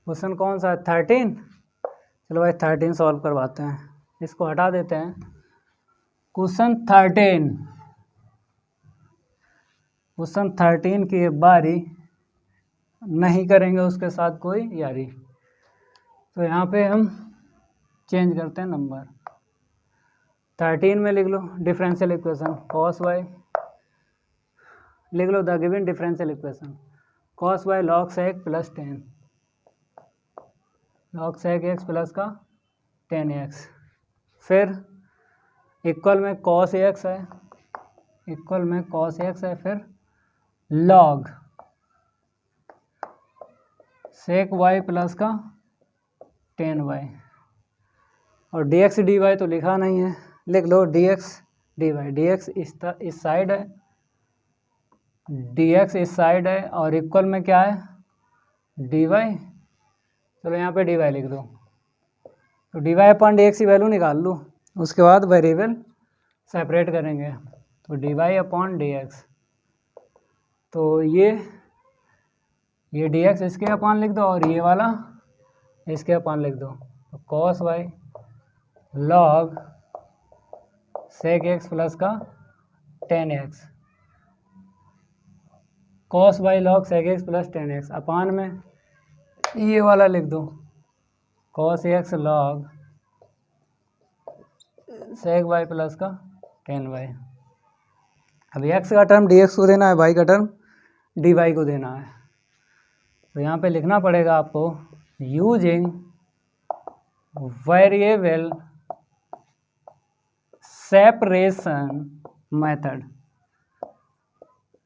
क्वेश्चन कौन सा है, 13। चलो भाई 13 सॉल्व करवाते हैं, इसको हटा देते हैं। क्वेश्चन 13 की बारी नहीं करेंगे उसके साथ कोई यारी, तो यहाँ पे हम चेंज करते हैं नंबर। 13 में लिख लो डिफरेंशियल इक्वेशन कॉस वाई, लिख लो the given differential equation cos y log sec plus 10, log sec x plus का 10x, फिर इक्वल में कॉस एक्स है, इक्वल में कॉस एक्स है, फिर लॉग सेक वाई प्लस का टेन वाई, और डी एक्स डी वाई तो लिखा नहीं है, लिख लो d x D y. D x इस साइड है, डी एक्स इस साइड है, और इक्वल में क्या है डी वाई। चलो यहाँ पे डी वाई लिख दो, तो d Y upon D x की वैल्यू निकाल लो। उसके बाद वेरिएबल सेपरेट करेंगे, तो d Y upon D x, तो ये डी एक्स इसके अपॉन लिख दो और ये वाला इसके अपॉन लिख दो, तो cos y log sec x plus का tan x, cos y log sec x plus tan x upon में ये वाला लिख दो, cos x log sec y plus का टेन वाई। अब एक्स का टर्म डी एक्स को देना है, वाई का टर्म डी वाई को देना है, तो यहाँ पे लिखना पड़ेगा आपको using variable separation method,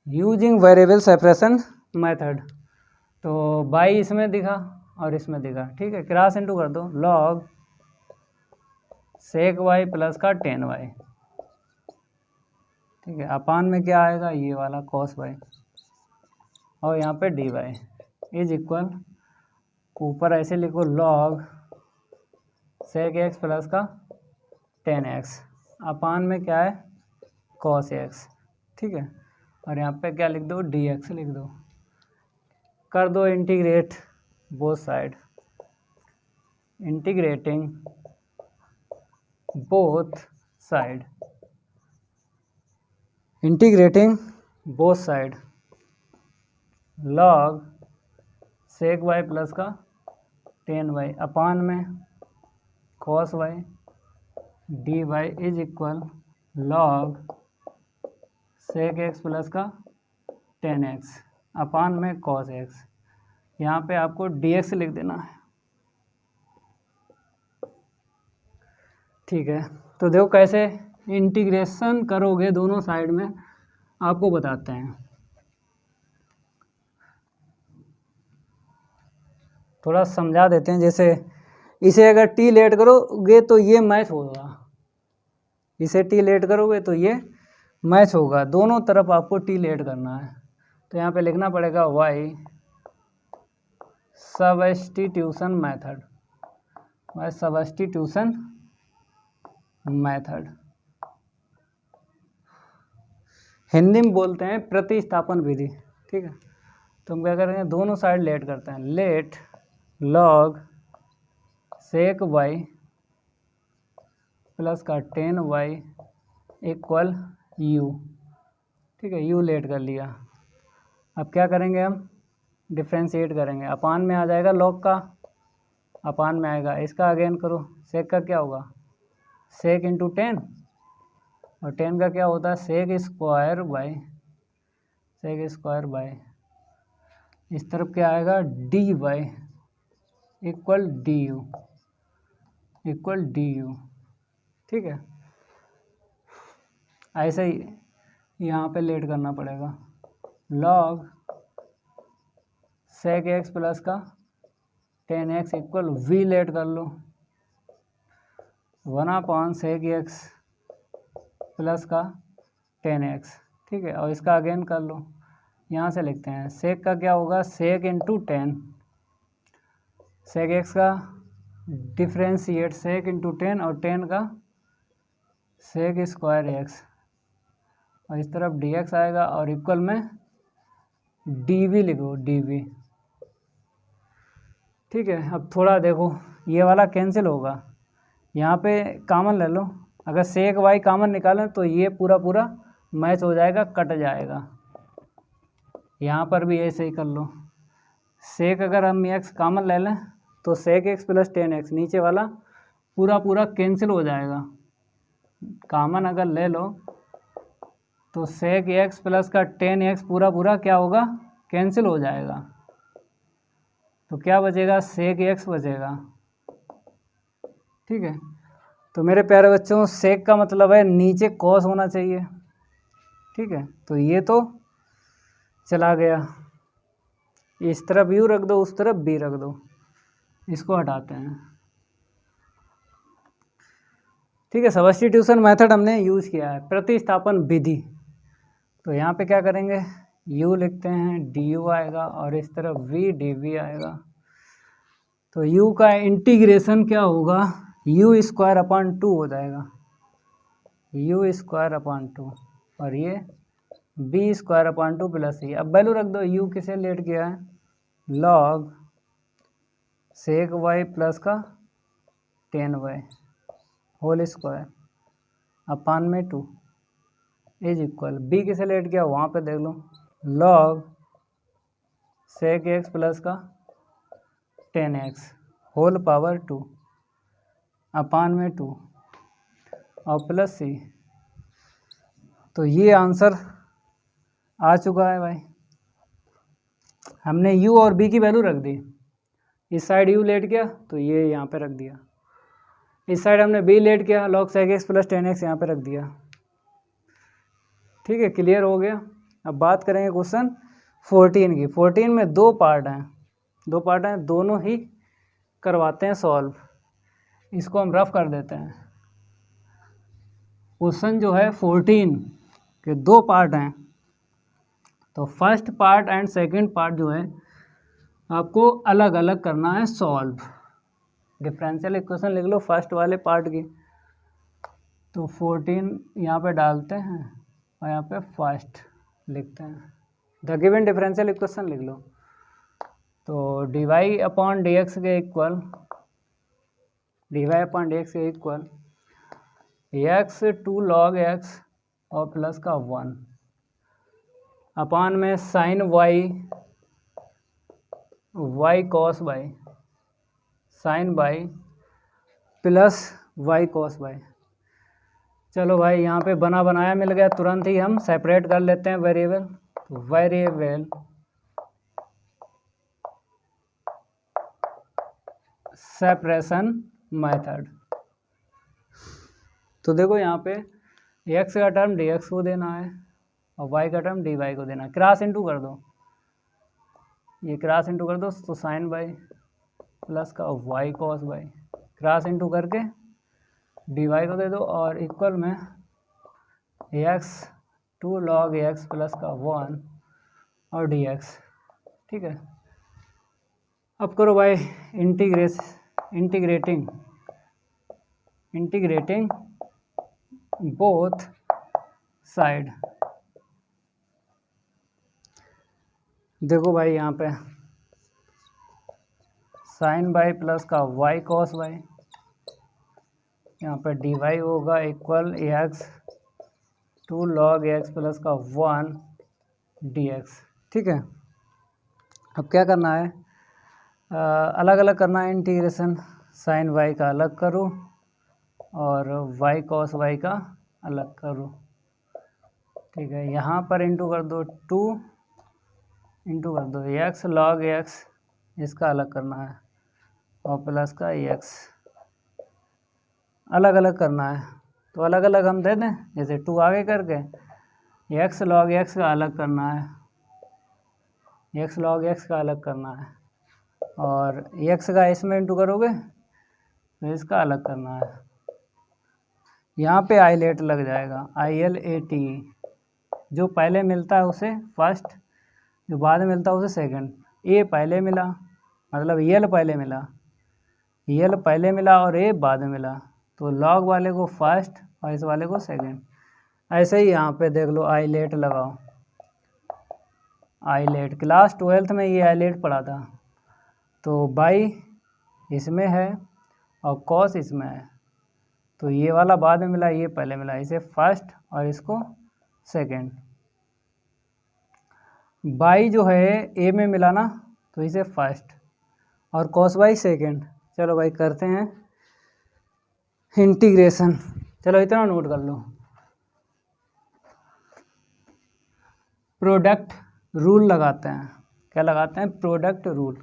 using variable separation method. तो बाई इसमें दिखा और इसमें दिखा, ठीक है, क्रॉस इनटू कर दो, लॉग सेक वाई प्लस का टेन वाई, ठीक है, अपान में क्या आएगा ये वाला कॉस वाई, और यहाँ पे डी वाई इज इक्वल, ऊपर ऐसे लिखो लॉग सेक एक्स प्लस का टेन एक्स, अपान में क्या है कॉस एक्स, ठीक है, और यहाँ पे क्या लिख दो डी एक्स लिख दो, कर दो integrate both side, integrating both side, integrating both side, log sec y plus का टेन वाई अपान में cos y D y is equal log sec x plus का टेन एक्स अपान में cos x. यहाँ पे आपको D x लिख देना है, ठीक है। तो देखो कैसे इंटीग्रेशन करोगे दोनों साइड में, आपको बताते हैं। थोड़ा समझा देते हैं, जैसे इसे अगर टी लेट करोगे तो ये मैच होगा, इसे टी लेट करोगे तो ये मैच होगा, दोनों तरफ आपको टी लेट करना है। तो यहाँ पे लिखना पड़ेगा by substitution method, by substitution method, Hindi में बोलते हैं प्रतिस्थापन विधि, ठीक है। तो हम क्या करेंगे, दोनों साइड लेट करते हैं, let log sec y plus का टेन वाई इक्वल यू, ठीक है, यू लेट कर लिया। अब क्या करेंगे, हम डिफ्रेंशिएट करेंगे, अपान में आ जाएगा लॉग का, अपान में आएगा इसका, अगेन करो, सेक का क्या होगा सेक इंटू टेन, और टेन का क्या होता है sec square by, sec square by, इस तरफ क्या आएगा d y equal d u, equal d u, ठीक है। ऐसे ही यहाँ पे लेट करना पड़ेगा, लॉग सेक एक्स प्लस का tan x equal v let कर लो, 1/, सेक एक्स प्लस का टेन एक्स, ठीक है, और इसका अगेन कर लो, यहाँ से लिखते हैं सेक का क्या होगा सेक इंटू टेन, सेक एक्स का डिफ्रेंशिएट सेक इंटू टेन, और टेन का सेक स्क्वायर एक्स, और इस तरफ डी एक्स आएगा, और इक्वल में डी वी लिखो, डी वी, ठीक है। अब थोड़ा देखो ये वाला कैंसिल होगा, यहाँ पे कॉमन ले लो, अगर सेक वाई कॉमन निकालें तो ये पूरा पूरा मैच हो जाएगा, कट जाएगा। यहाँ पर भी ऐसे ही कर लो, सेक अगर हम एक्स कॉमन ले लें तो sec x plus tan x, नीचे वाला पूरा पूरा कैंसिल हो जाएगा, कॉमन अगर ले लो तो सेक एक्स प्लस का टेन एक्स पूरा पूरा क्या होगा कैंसिल हो जाएगा, तो क्या बचेगा सेक एक्स बचेगा, ठीक है। तो मेरे प्यारे बच्चों सेक का मतलब है नीचे कॉस होना चाहिए, ठीक है, तो ये तो चला गया, इस तरफ u रख दो, उस तरफ b रख दो, इसको हटाते हैं। ठीक है, सब्स्टिट्यूशन मेथड हमने यूज़ किया है, प्रतिस्थापन विधि। तो यहाँ पे क्या करेंगे, u लिखते हैं, du आएगा और इस तरफ v dv आएगा। तो u का इंटीग्रेशन क्या होगा, u स्क्वायर अपॉन 2 हो जाएगा, u स्क्वायर अपॉन 2, और ये b square upon 2 plus c। अब वैल्यू रख दो, u किसे लेट किया है, log sec y प्लस का tan y whole square upon में 2 इज इक्वल, b किसे लेट किया वहाँ पे देख लो, log sec x प्लस का tan x whole power 2 upon में 2 और प्लस c। तो ये आंसर आ चुका है भाई। हमने u और b की वैल्यू रख दी, इस साइड u लेट किया तो ये यहाँ पे रख दिया, इस साइड हमने b लेट किया, log sec x plus tan x यहाँ पे रख दिया। ठीक है, क्लियर हो गया। अब बात करेंगे क्वेश्चन 14 की। 14 में दो पार्ट हैं, दोनों ही करवाते हैं सॉल्व। इसको हम रफ कर देते हैं। क्वेश्चन जो है 14 के दो पार्ट हैं, तो first part and second part जो है आपको अलग अलग करना है सॉल्व। डिफरेंशियल इक्वेशन लिख लो फर्स्ट वाले पार्ट की। तो 14 यहाँ पे डालते हैं और यहाँ पे फर्स्ट लिखते हैं, द गिवन डिफरेंशियल इक्वेशन लिख लो। तो dy अपॉन dx के इक्वल x 2 log x और प्लस का 1 अपान में sine y cos y sine y plus y cos y। चलो भाई, यहाँ पे बना बनाया मिल गया, तुरंत ही हम सेपरेट कर लेते हैं वेरिएबल। तो वेरिएबल सेपरेशन मेथड। तो देखो यहाँ पे x का टर्म dx को देना है और y का टर्म dy को देना है। क्रॉस इंटू कर दो, ये क्रॉस इंटू कर दो तो साइन y प्लस का y cos y, cross into करके dy को दे दो और इक्वल में x 2 log x प्लस का 1 और dx। ठीक है, अब करो भाई इंटीग्रेटिंग बोथ साइड। देखो भाई, यहाँ पे साइन y प्लस का y cos y, यहाँ पे dy होगा equal x 2 log x plus का 1 dx। ठीक है, अब क्या करना है, अलग अलग करना है इंटीग्रेशन। साइन y का अलग करो और y cos y का अलग करो। ठीक है, यहाँ पर इंटू कर दो 2 इंटू कर दो x log x, इसका अलग करना है और प्लस का x अलग अलग करना है। तो अलग अलग हम दे दें, जैसे 2 आगे करके x log x का अलग करना है, x log x का अलग करना है और x का इसमें इंटू करोगे तो इसका अलग करना है। यहाँ पे आईलेट लग जाएगा, ILAT, जो पहले मिलता है उसे फर्स्ट, जो बाद में मिलता है उसे सेकंड। ए पहले मिला, मतलब यल पहले मिला और ए बाद में मिला, तो लॉग वाले को फर्स्ट और इस वाले को सेकंड। ऐसे ही यहाँ पे देख लो, आईलेट लगाओ। आईलेट क्लास 12th में ये आईलेट पढ़ा था। तो बाई इसमें है और कॉस इसमें है, तो ये वाला बाद में मिला, ये पहले मिला, इसे फर्स्ट और इसको सेकंड। बाई जो है ए में मिला ना, तो इसे फर्स्ट और कॉस बाई सेकंड। चलो भाई करते हैं इंटीग्रेशन। चलो इतना नोट कर लो, प्रोडक्ट रूल लगाते हैं। क्या लगाते हैं, प्रोडक्ट रूल।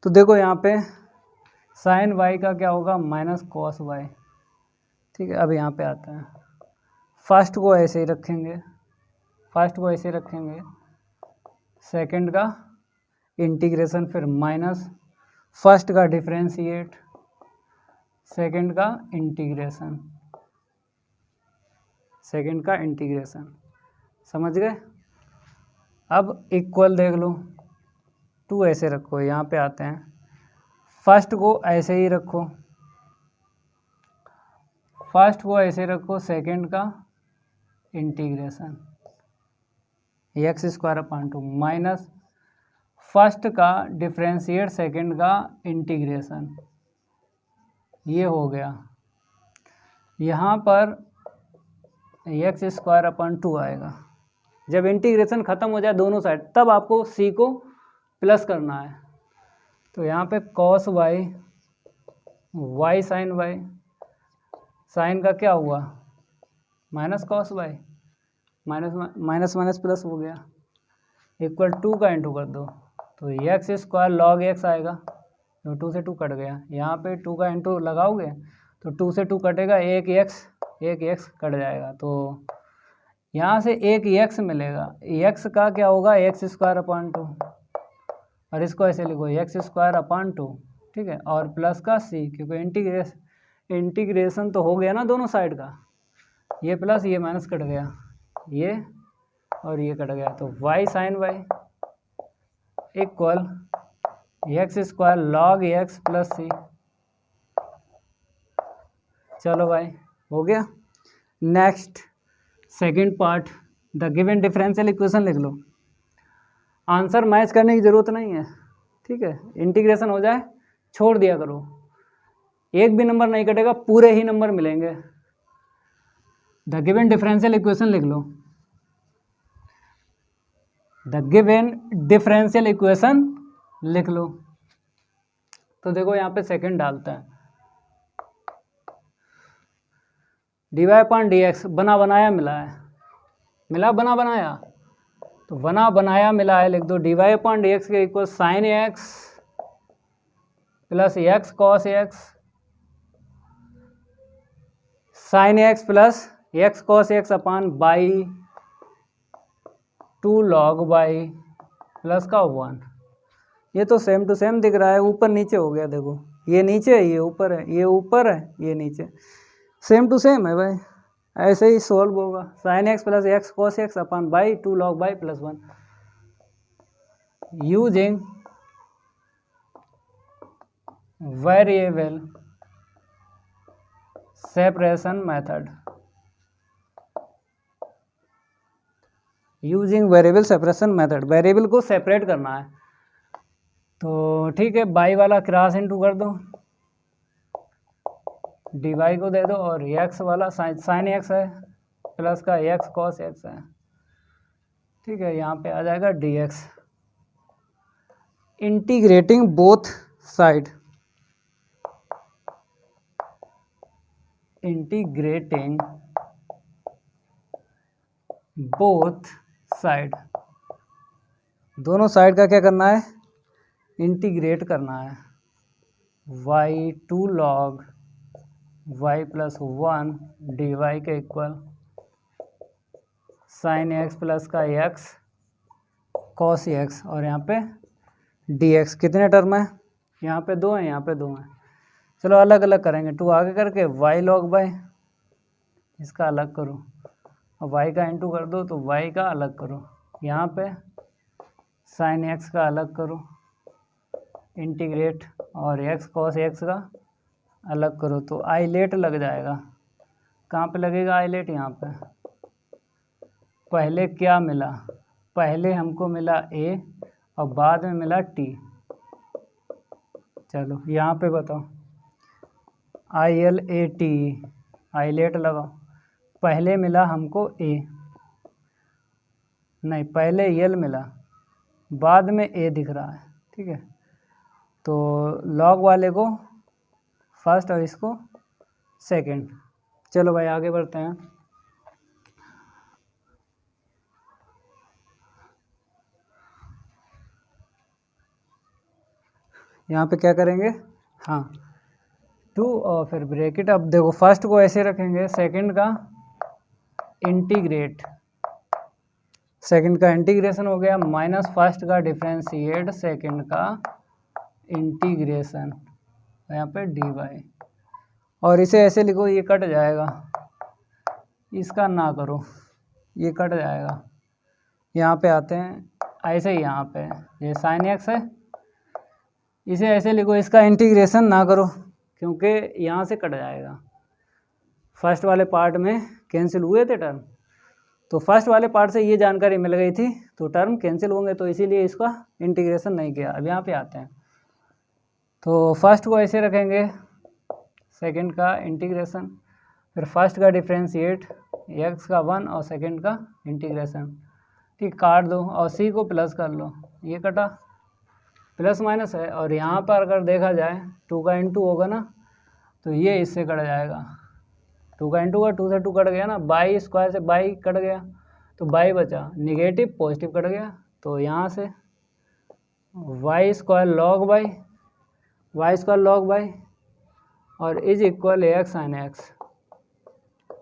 तो देखो यहाँ पे साइन वाई का क्या होगा, माइनस कॉस वाई। ठीक है, अब यहाँ पे आता है, फर्स्ट को ऐसे ही रखेंगे, सेकंड का इंटीग्रेशन, फिर माइनस, फर्स्ट का डिफ्रेंशिएट, सेकंड का इंटीग्रेशन, सेकंड का इंटीग्रेशन, समझ गए। अब इक्वल देख लो, 2 ऐसे रखो, यहाँ पे आते हैं, फर्स्ट को ऐसे ही रखो, फर्स्ट को ऐसे रखो, सेकंड का integration x square upon 2 minus first का डिफ्रेंशिएट, सेकंड का इंटीग्रेशन, ये हो गया। यहाँ पर एक्स स्क्वायर अपॉन 2 आएगा। जब इंटीग्रेशन ख़त्म हो जाए दोनों साइड, तब आपको सी को प्लस करना है। तो यहाँ पे cos y, y sine y, sine का क्या हुआ minus cos y, minus minus plus हो गया, इक्वल 2 का इंटू कर दो, तो एक्स स्क्वायर लॉग एक्स आएगा, तो 2 से 2 कट गया। यहाँ पे 2 का इंटू लगाओगे तो 2 से 2 कटेगा, एक एक्स कट जाएगा, तो यहाँ से एक एक्स मिलेगा। एक्स का क्या होगा, एक्स स्क्वायर अपॉन 2, और इसको ऐसे लिखो एक्स स्क्वायर अपॉन 2, ठीक है, और प्लस का सी, क्योंकि इंटीग्रेशन तो हो गया ना दोनों साइड का, ये प्लस ये माइनस कट गया, ये और ये कट गया, तो y sine y equal x square log x plus c. चलो भाई हो गया। Next second part, the given differential equation लिख लो। आंसर मैच करने की ज़रूरत नहीं है, ठीक है, इंटीग्रेशन हो जाए छोड़ दिया करो, एक भी नंबर नहीं कटेगा, पूरे ही नंबर मिलेंगे। द गिवन डिफरेंशियल इक्वेशन लिख लो, द गिवन डिफरेंशियल इक्वेशन लिख लो। तो देखो यहाँ पे सेकंड डालता है, d Y upon D x बना बनाया मिला है, मिला बना बनाया, तो बना बनाया मिला है लिख दो, d Y upon D x के equal sine x plus x cos x, sine x plus x cos x upon by 2 log by plus का 1। ये तो सेम टू सेम दिख रहा है, ऊपर नीचे हो गया, देखो ये नीचे है, ये ऊपर है, ये ऊपर है, ये नीचे, सेम टू सेम है भाई, ऐसे ही सोल्व होगा। Sign x plus x cos x upon by 2 log by plus 1 using variable separation method, using variable separation method, variable को सेपरेट करना है। तो ठीक है, बाई वाला क्रॉस इनटू कर दो, डी वाई को दे दो, और एक्स वाला साइन एक्स है प्लस का एक्स कॉस एक्स है, ठीक है, यहाँ पे आ जाएगा d x. Integrating both side, integrating both side, दोनों साइड का क्या करना है, इंटीग्रेट करना है। Y 2 log y plus 1 d y के इक्वल साइन एक्स प्लस का एक्स कॉस एक्स, और यहाँ पे डी एक्स। कितने टर्म है, यहाँ पे 2 हैं, यहाँ पे 2 हैं, चलो अलग अलग करेंगे। 2 आगे करके वाई लॉग बाई, इसका अलग करो, और वाई का इंटू कर दो, तो वाई का अलग करो, यहाँ पे साइन एक्स का अलग करो, इंटीग्रेट, और एक्स कॉस एक्स का अलग करो, तो आइलेट लग जाएगा। कहाँ पे लगेगा आइलेट, यहाँ पे। पहले क्या मिला, पहले हमको मिला ए और बाद में मिला टी, चलो यहाँ पे बताओ, I L A T, ILATE लगाओ। पहले मिला हमको ए, नहीं पहले एल मिला, बाद में ए दिख रहा है, ठीक है, तो लॉग वाले को फर्स्ट और इसको सेकंड। चलो भाई आगे बढ़ते हैं। यहाँ पे क्या करेंगे, हाँ 2 और फिर ब्रैकेट। अब देखो फर्स्ट को ऐसे रखेंगे, सेकंड का इंटीग्रेट, सेकंड का इंटीग्रेशन हो गया माइनस फर्स्ट का डिफ्रेंशिएट सेकंड का इंटीग्रेशन, यहाँ पे डी वाई, और इसे ऐसे लिखो, ये कट जाएगा, इसका ना करो, ये कट जाएगा। यहाँ पे आते हैं ऐसे ही, यहाँ पे ये साइन एक्स है, इसे ऐसे लिखो, इसका इंटीग्रेशन ना करो क्योंकि यहाँ से कट जाएगा। फर्स्ट वाले पार्ट में कैंसिल हुए थे टर्म, तो फर्स्ट वाले पार्ट से ये जानकारी मिल गई थी तो टर्म कैंसिल होंगे, तो इसीलिए इसका इंटीग्रेशन नहीं किया। अब यहाँ पे आते हैं, तो फर्स्ट को ऐसे रखेंगे, सेकंड का इंटीग्रेशन, फिर फर्स्ट का डिफ्रेंशिएट एक्स का 1 और सेकंड का इंटीग्रेशन, ठीक, काट दो और सी को प्लस कर लो, ये कटा, प्लस माइनस है, और यहाँ पर अगर देखा जाए 2 का इंटू होगा ना, तो ये इससे कट जाएगा, 2 का इंटू का 2 से 2 कट गया ना, बाई स्क्वायर से बाई कट गया, तो बाई बचा, निगेटिव पॉजिटिव कट गया, तो यहाँ से y square log by, y square log by, और is equal x sine x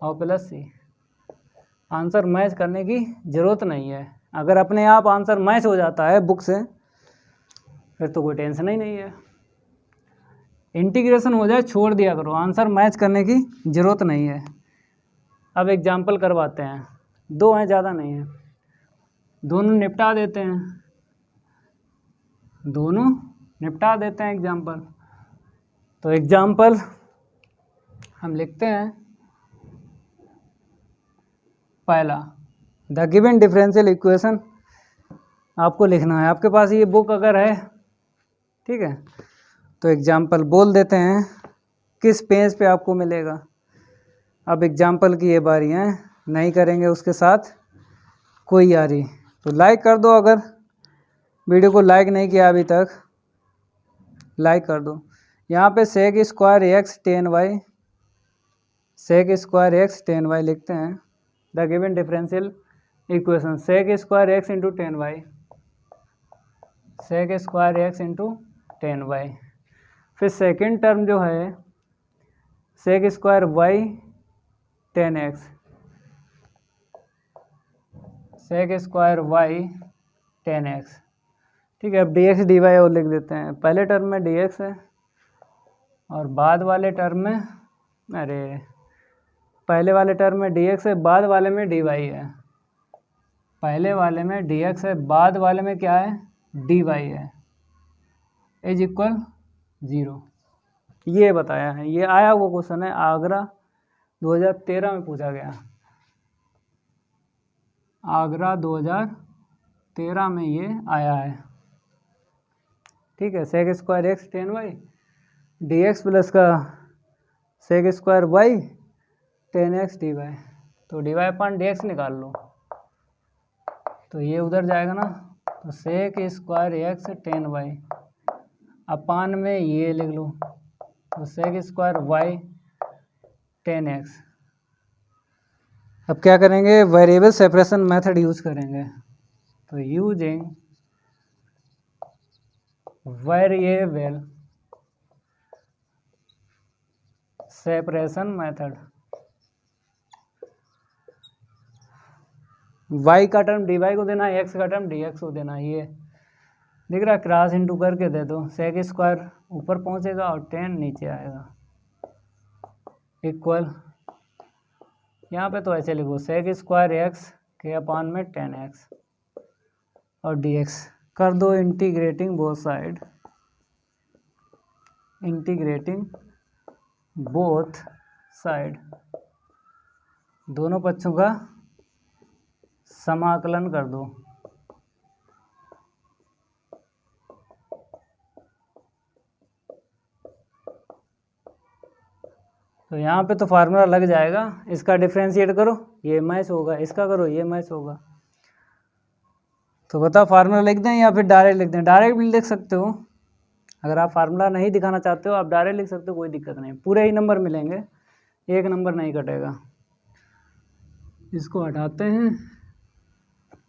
और प्लस सी। आंसर मैच करने की ज़रूरत नहीं है, अगर अपने आप आंसर मैच हो जाता है बुक से फिर तो कोई टेंशन ही नहीं है। इंटीग्रेशन हो जाए छोड़ दिया करो, आंसर मैच करने की ज़रूरत नहीं है। अब एग्जाम्पल करवाते हैं, 2 हैं, ज़्यादा नहीं है, दोनों निपटा देते हैं, दोनों निपटा देते हैं एग्जाम्पल। तो एग्जाम्पल हम लिखते हैं, पहला, द गिवन डिफरेंशियल इक्वेशन आपको लिखना है, आपके पास ये बुक अगर है, ठीक है, तो एग्जाम्पल बोल देते हैं किस पेज पे आपको मिलेगा। अब एग्जाम्पल की ये बारी है, नहीं करेंगे उसके साथ कोई यारी, तो लाइक कर दो, अगर वीडियो को लाइक नहीं किया अभी तक लाइक कर दो। यहाँ पे sec square x tan y, sec square x tan y लिखते हैं, the given differential equation sec square x into tan y, sec square x into tan y, फिर सेकेंड टर्म जो है sec square y tan x, sec square y tan x, ठीक है। अब D x D Y और लिख देते हैं, पहले टर्म में डी एक्स है और बाद वाले टर्म में, अरे पहले वाले टर्म में डी एक्स है, बाद वाले में डी वाई है, पहले वाले में डी एक्स है, बाद वाले में क्या है, डी वाई है, इज इक्वल 0, ये बताया है। ये आया हुआ क्वेश्चन है, आगरा 2013 में पूछा गया, आगरा 2013 में ये आया है, ठीक है। Sec square x tan y d x plus का sec square y tan x D y, तो d Y upon D x निकाल लो, तो ये उधर जाएगा ना, तो sec square x tan y upon में ये लिख लो, तो sec square y tan x. अब क्या करेंगे, वेरिएबल सेपरेशन मेथड यूज करेंगे, तो using variable separation method, y का टर्म dy को देना है, x का टर्म dx को देना है, ये दिख रहा है, क्रॉस इंटू करके दे दो, सेक स्क्वायर ऊपर पहुंचेगा और 10 नीचे आएगा, इक्वल, यहाँ पे तो ऐसे लिखो, सेक स्क्वायर एक्स के अपान में 10x और dx कर दो integrating both side, integrating both side, दोनों पक्षों का समाकलन कर दो, तो यहाँ पे तो फार्मूला लग जाएगा, इसका डिफ्रेंशिएट करो ये मैच होगा, इसका करो ये मैच होगा, तो बताओ फार्मूला लिख दें या फिर डायरेक्ट लिख दें। डायरेक्ट भी लिख सकते हो, अगर आप फार्मूला नहीं दिखाना चाहते हो आप डायरेक्ट लिख सकते हो, कोई दिक्कत नहीं, पूरे ही नंबर मिलेंगे, एक नंबर नहीं कटेगा। इसको हटाते हैं,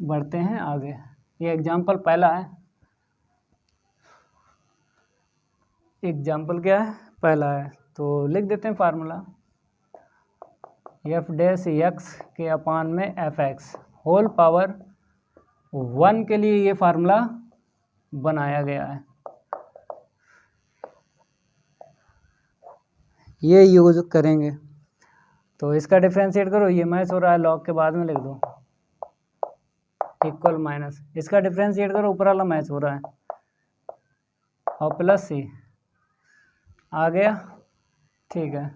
बढ़ते हैं आगे, ये एग्जाम्पल पहला है, एग्जाम्पल क्या है, पहला है, तो लिख देते हैं फार्मूला, एफ डैश एक्स के अपान में एफ एक्स होल पावर 1 के लिए ये फार्मूला बनाया गया है, ये यूज करेंगे। तो इसका डिफ्रेंशिएट करो, ये मैच हो रहा है, लॉग के बाद में लिख दो इक्वल माइनस, इसका डिफ्रेंशिएट करो, ऊपर वाला मैच हो रहा है, और प्लस सी आ गया। ठीक है,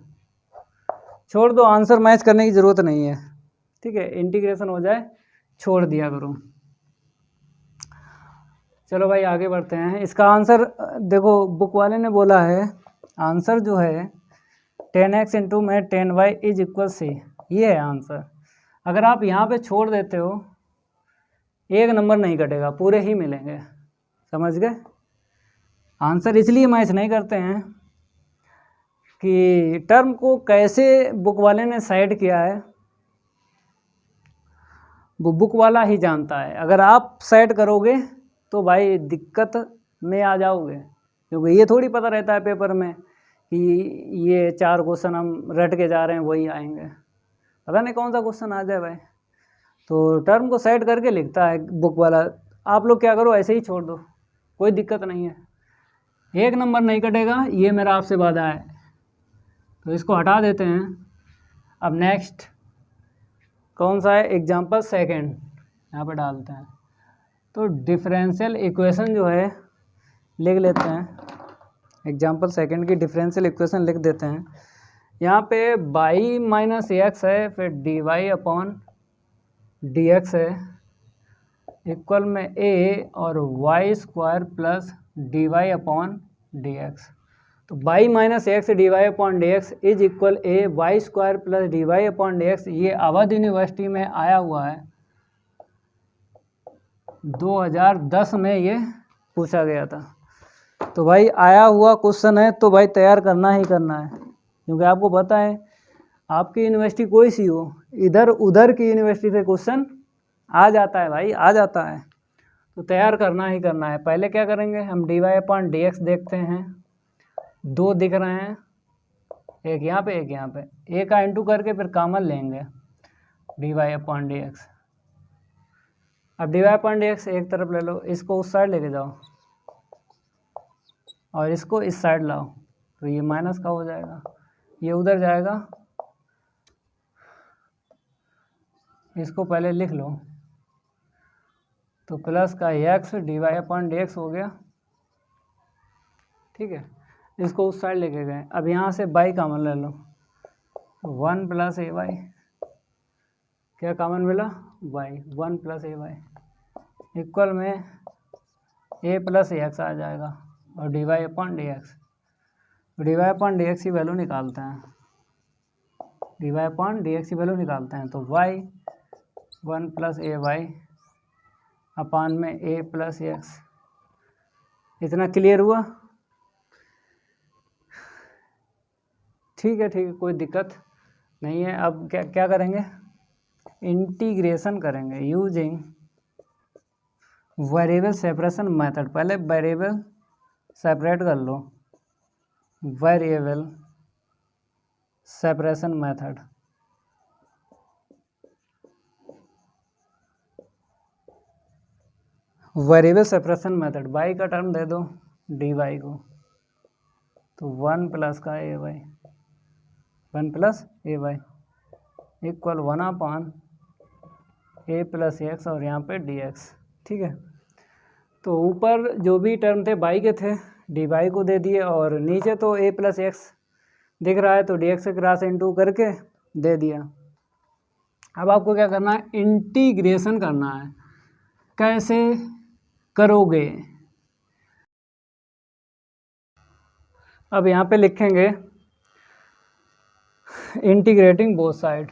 छोड़ दो, आंसर मैच करने की ज़रूरत नहीं है। ठीक है, इंटीग्रेशन हो जाए छोड़ दिया करो। चलो भाई आगे बढ़ते हैं। इसका आंसर देखो, बुक वाले ने बोला है आंसर जो है 10x इंटू में 10y इज इक्वल सी, ये है आंसर। अगर आप यहाँ पे छोड़ देते हो, एक नंबर नहीं कटेगा, पूरे ही मिलेंगे, समझ गए। आंसर इसलिए मैच नहीं करते हैं कि टर्म को कैसे बुक वाले ने सेट किया है, वो बुक वाला ही जानता है। अगर आप सेट करोगे तो भाई दिक्कत में आ जाओगे, क्योंकि ये थोड़ी पता रहता है पेपर में कि ये 4 क्वेश्चन हम रट के जा रहे हैं वही आएंगे, पता नहीं कौन सा क्वेश्चन आ जाए भाई। तो टर्म को सेट करके लिखता है बुक वाला। आप लोग क्या करो, ऐसे ही छोड़ दो, कोई दिक्कत नहीं है, एक नंबर नहीं कटेगा, ये मेरा आपसे वादा है। तो इसको हटा देते हैं। अब नेक्स्ट कौन सा है, एग्जाम्पल सेकेंड यहाँ पे डालते हैं। तो डिफरेंशियल इक्वेशन जो है लिख लेते हैं, एग्जाम्पल सेकेंड की डिफरेंशियल इक्वेशन लिख देते हैं। यहाँ पे y माइनस एक्स है, फिर dy अपॉन dx है, इक्वल में a और y square plus dy upon dx। तो y minus x dy upon dx is equal a y square plus dy upon dx। ये अवध यूनिवर्सिटी में आया हुआ है, 2010 में ये पूछा गया था। तो भाई आया हुआ क्वेश्चन है तो भाई तैयार करना ही करना है, क्योंकि आपको पता है आपकी यूनिवर्सिटी कोई सी हो, इधर उधर की यूनिवर्सिटी से क्वेश्चन आ जाता है भाई, आ जाता है। तो तैयार करना ही करना है। पहले क्या करेंगे, हम dy अपॉन dx देखते हैं, 2 दिख रहे हैं, एक यहाँ पे एक यहाँ पे, a का इंटू करके फिर कॉमन लेंगे dy अपॉन dx। अब dy अपॉन dx एक तरफ ले लो, इसको उस साइड लेके जाओ और इसको इस साइड लाओ, तो ये माइनस का हो जाएगा, ये उधर जाएगा, इसको पहले लिख लो, तो प्लस का x dy अपॉन dx हो गया। ठीक है, इसको उस साइड लेके गए। अब यहाँ से y कॉमन ले लो, 1 प्लस ए वाई, क्या कॉमन मिला, y, 1 प्लस ए वाई इक्वल में a प्लस एक्स आ जाएगा, और dy upon dx। dy upon dx की वैल्यू निकालते हैं, dy अपॉन dx की वैल्यू निकालते हैं, तो y 1 प्लस ए वाई अपान में a प्लस एक्स। इतना क्लियर हुआ? ठीक है, ठीक है, कोई दिक्कत नहीं है। अब क्या क्या करेंगे, इंटीग्रेशन करेंगे यूजिंग वेरिएबल सेपरेशन मेथड। पहले वेरिएबल सेपरेट कर लो, variable separation method. Variable separation method, y का टर्म दे दो dy को, तो 1 प्लस का a y, 1 plus A y equal 1 upon A plus x और यहाँ पे dx। ठीक है, तो ऊपर जो भी टर्म थे y के थे dy को दे दिए, और नीचे तो a प्लस एक्स दिख रहा है तो dx से क्रॉस इनटू करके दे दिया। अब आपको क्या करना है, इंटीग्रेशन करना है। कैसे करोगे, अब यहाँ पे लिखेंगे integrating both side.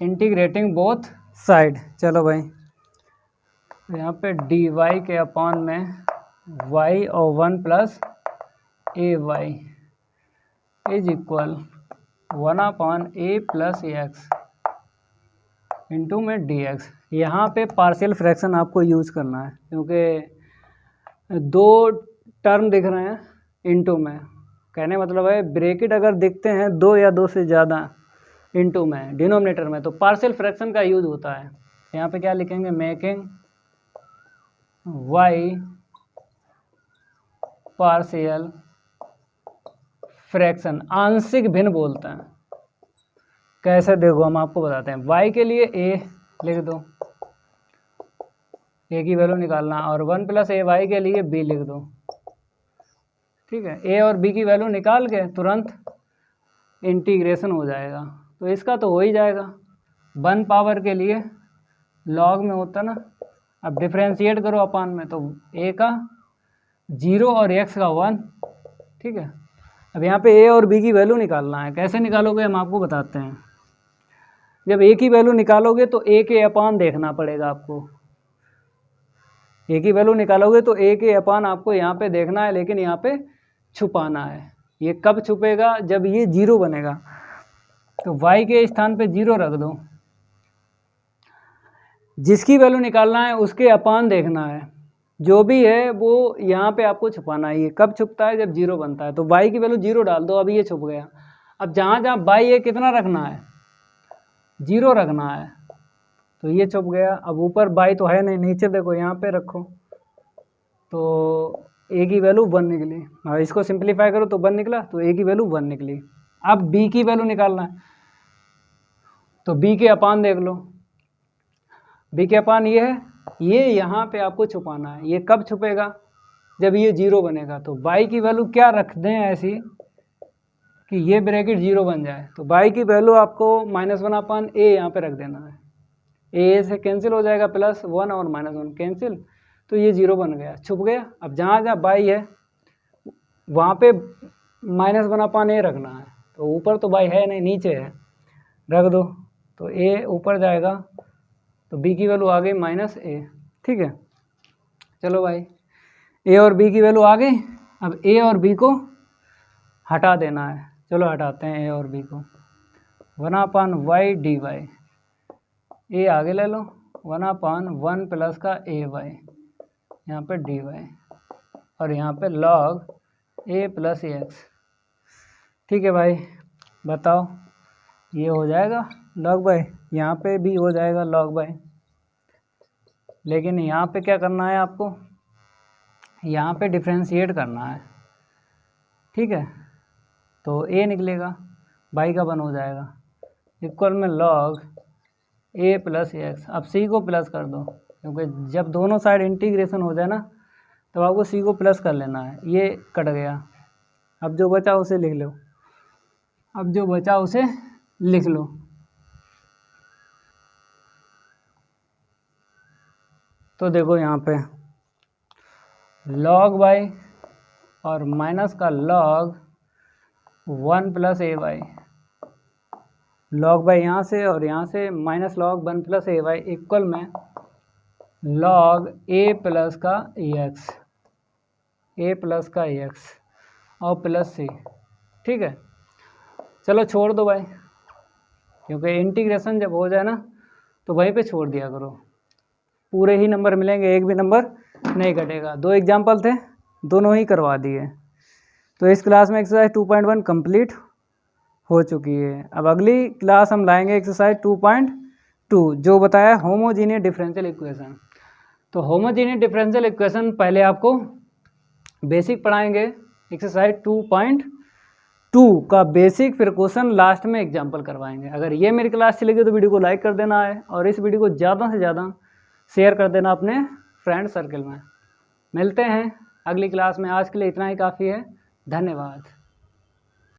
Integrating both side, चलो भाई यहाँ पे dy के अपॉन में y और 1 plus A Y is equal 1 upon A plus X into में dx। यहाँ पे पार्शियल फ्रैक्शन आपको यूज करना है, क्योंकि 2 टर्म दिख रहे हैं इंटू में, कहने मतलब है ब्रैकेट अगर दिखते हैं 2 या 2 से ज़्यादा इनटू में डिनोमिनेटर में तो पार्शियल फ्रैक्शन का यूज होता है। यहाँ पे क्या लिखेंगे, मेकिंग y पार्शियल फ्रैक्शन, आंशिक भिन्न बोलते हैं। कैसे देखो हम आपको बताते हैं। y के लिए a लिख दो, a की वैल्यू निकालना, और 1 + ay के लिए b लिख दो। ठीक है, a और b की वैल्यू निकाल के तुरंत इंटीग्रेशन हो जाएगा। तो इसका तो हो ही जाएगा, 1 पावर के लिए लॉग में होता ना, अब डिफ्रेंशिएट करो अपान में, तो a का 0 और x का 1। ठीक है, अब यहाँ पे a और b की वैल्यू निकालना है। कैसे निकालोगे हम आपको बताते हैं। जब a की वैल्यू निकालोगे तो a के अपान देखना पड़ेगा आपको। a की वैल्यू निकालोगे तो a के अपान आपको यहाँ पे देखना है, लेकिन यहाँ पे छुपाना है। ये कब छुपेगा, जब ये 0 बनेगा। तो y के स्थान पे 0 रख दो, जिसकी वैल्यू निकालना है उसके अपान देखना है, जो भी है वो यहाँ पे आपको छुपाना है। ये कब छुपता है, जब 0 बनता है। तो y की वैल्यू 0 डाल दो, अभी ये छुप गया। अब जहाँ जहाँ y है कितना रखना है, 0 रखना है, तो ये छुप गया। अब ऊपर y तो है नहीं, नीचे देखो यहाँ पे रखो, तो a की वैल्यू 1 निकली। और इसको सिंप्लीफाई करो तो 1 निकला, तो a की वैल्यू 1 निकली। अब b की वैल्यू निकालना है, तो b के अपान देख लो। b के अपान ये है, ये यहाँ पे आपको छुपाना है। ये कब छुपेगा, जब ये 0 बनेगा। तो y की वैल्यू क्या रख दें ऐसी कि ये ब्रैकेट 0 बन जाए। तो y की वैल्यू आपको -1/a यहाँ पे रख देना है। a से कैंसिल हो जाएगा, +1 और -1 कैंसिल, तो ये 0 बन गया, छुप गया। अब जहाँ जहाँ y है वहाँ पे -1/a रखना है। तो ऊपर तो y है नहीं, नीचे है, रख दो। तो a ऊपर जाएगा, तो b की वैल्यू आ गई -a। ठीक है, चलो भाई, a और b की वैल्यू आ गई। अब a और b को हटा देना है। चलो हटाते हैं a और b को। 1/y dy, a आगे ले लो, 1/1 प्लस का ay, यहाँ पे dy, और यहाँ पे log a + ax। ठीक है भाई, बताओ, ये हो जाएगा log बाय, यहाँ पे भी हो जाएगा log बाय, लेकिन यहाँ पे क्या करना है आपको, यहाँ पे डिफ्रेंशिएट करना है। ठीक है, तो a निकलेगा, y का 1 हो जाएगा, इक्वल में log a + ax। अब c को प्लस कर दो, क्योंकि जब दोनों साइड इंटीग्रेशन हो जाए ना, तो आपको c को प्लस कर लेना है। ये कट गया, अब जो बचा उसे लिख लो। तो देखो यहाँ पे log y और माइनस का log 1 + ay, log y यहाँ से और यहाँ से, माइनस log 1 + ay इक्वल में log a + का ax और प्लस c। ठीक है, चलो छोड़ दो भाई, क्योंकि इंटीग्रेशन जब हो जाए ना तो वहीं पे छोड़ दिया करो, पूरे ही नंबर मिलेंगे, एक भी नंबर नहीं कटेगा। 2 एग्जाम्पल थे, दोनों ही करवा दिए। तो इस क्लास में एक्सरसाइज 2.1 कंप्लीट हो चुकी है। अब अगली क्लास हम लाएंगे एक्सरसाइज 2.2, जो बताया होमोजीनियस डिफरेंशियल इक्वेशन। तो होमोजीनियस डिफरेंशियल इक्वेशन पहले आपको बेसिक पढ़ाएंगे, एक्सरसाइज 2.2 का बेसिक, फिर क्वेश्चन लास्ट में एग्जाम्पल करवाएंगे। अगर ये मेरी क्लास चलेगी तो वीडियो को लाइक कर देना है, और इस वीडियो को ज़्यादा से ज़्यादा शेयर कर देना अपने फ्रेंड सर्कल में। मिलते हैं अगली क्लास में, आज के लिए इतना ही काफ़ी है। धन्यवाद।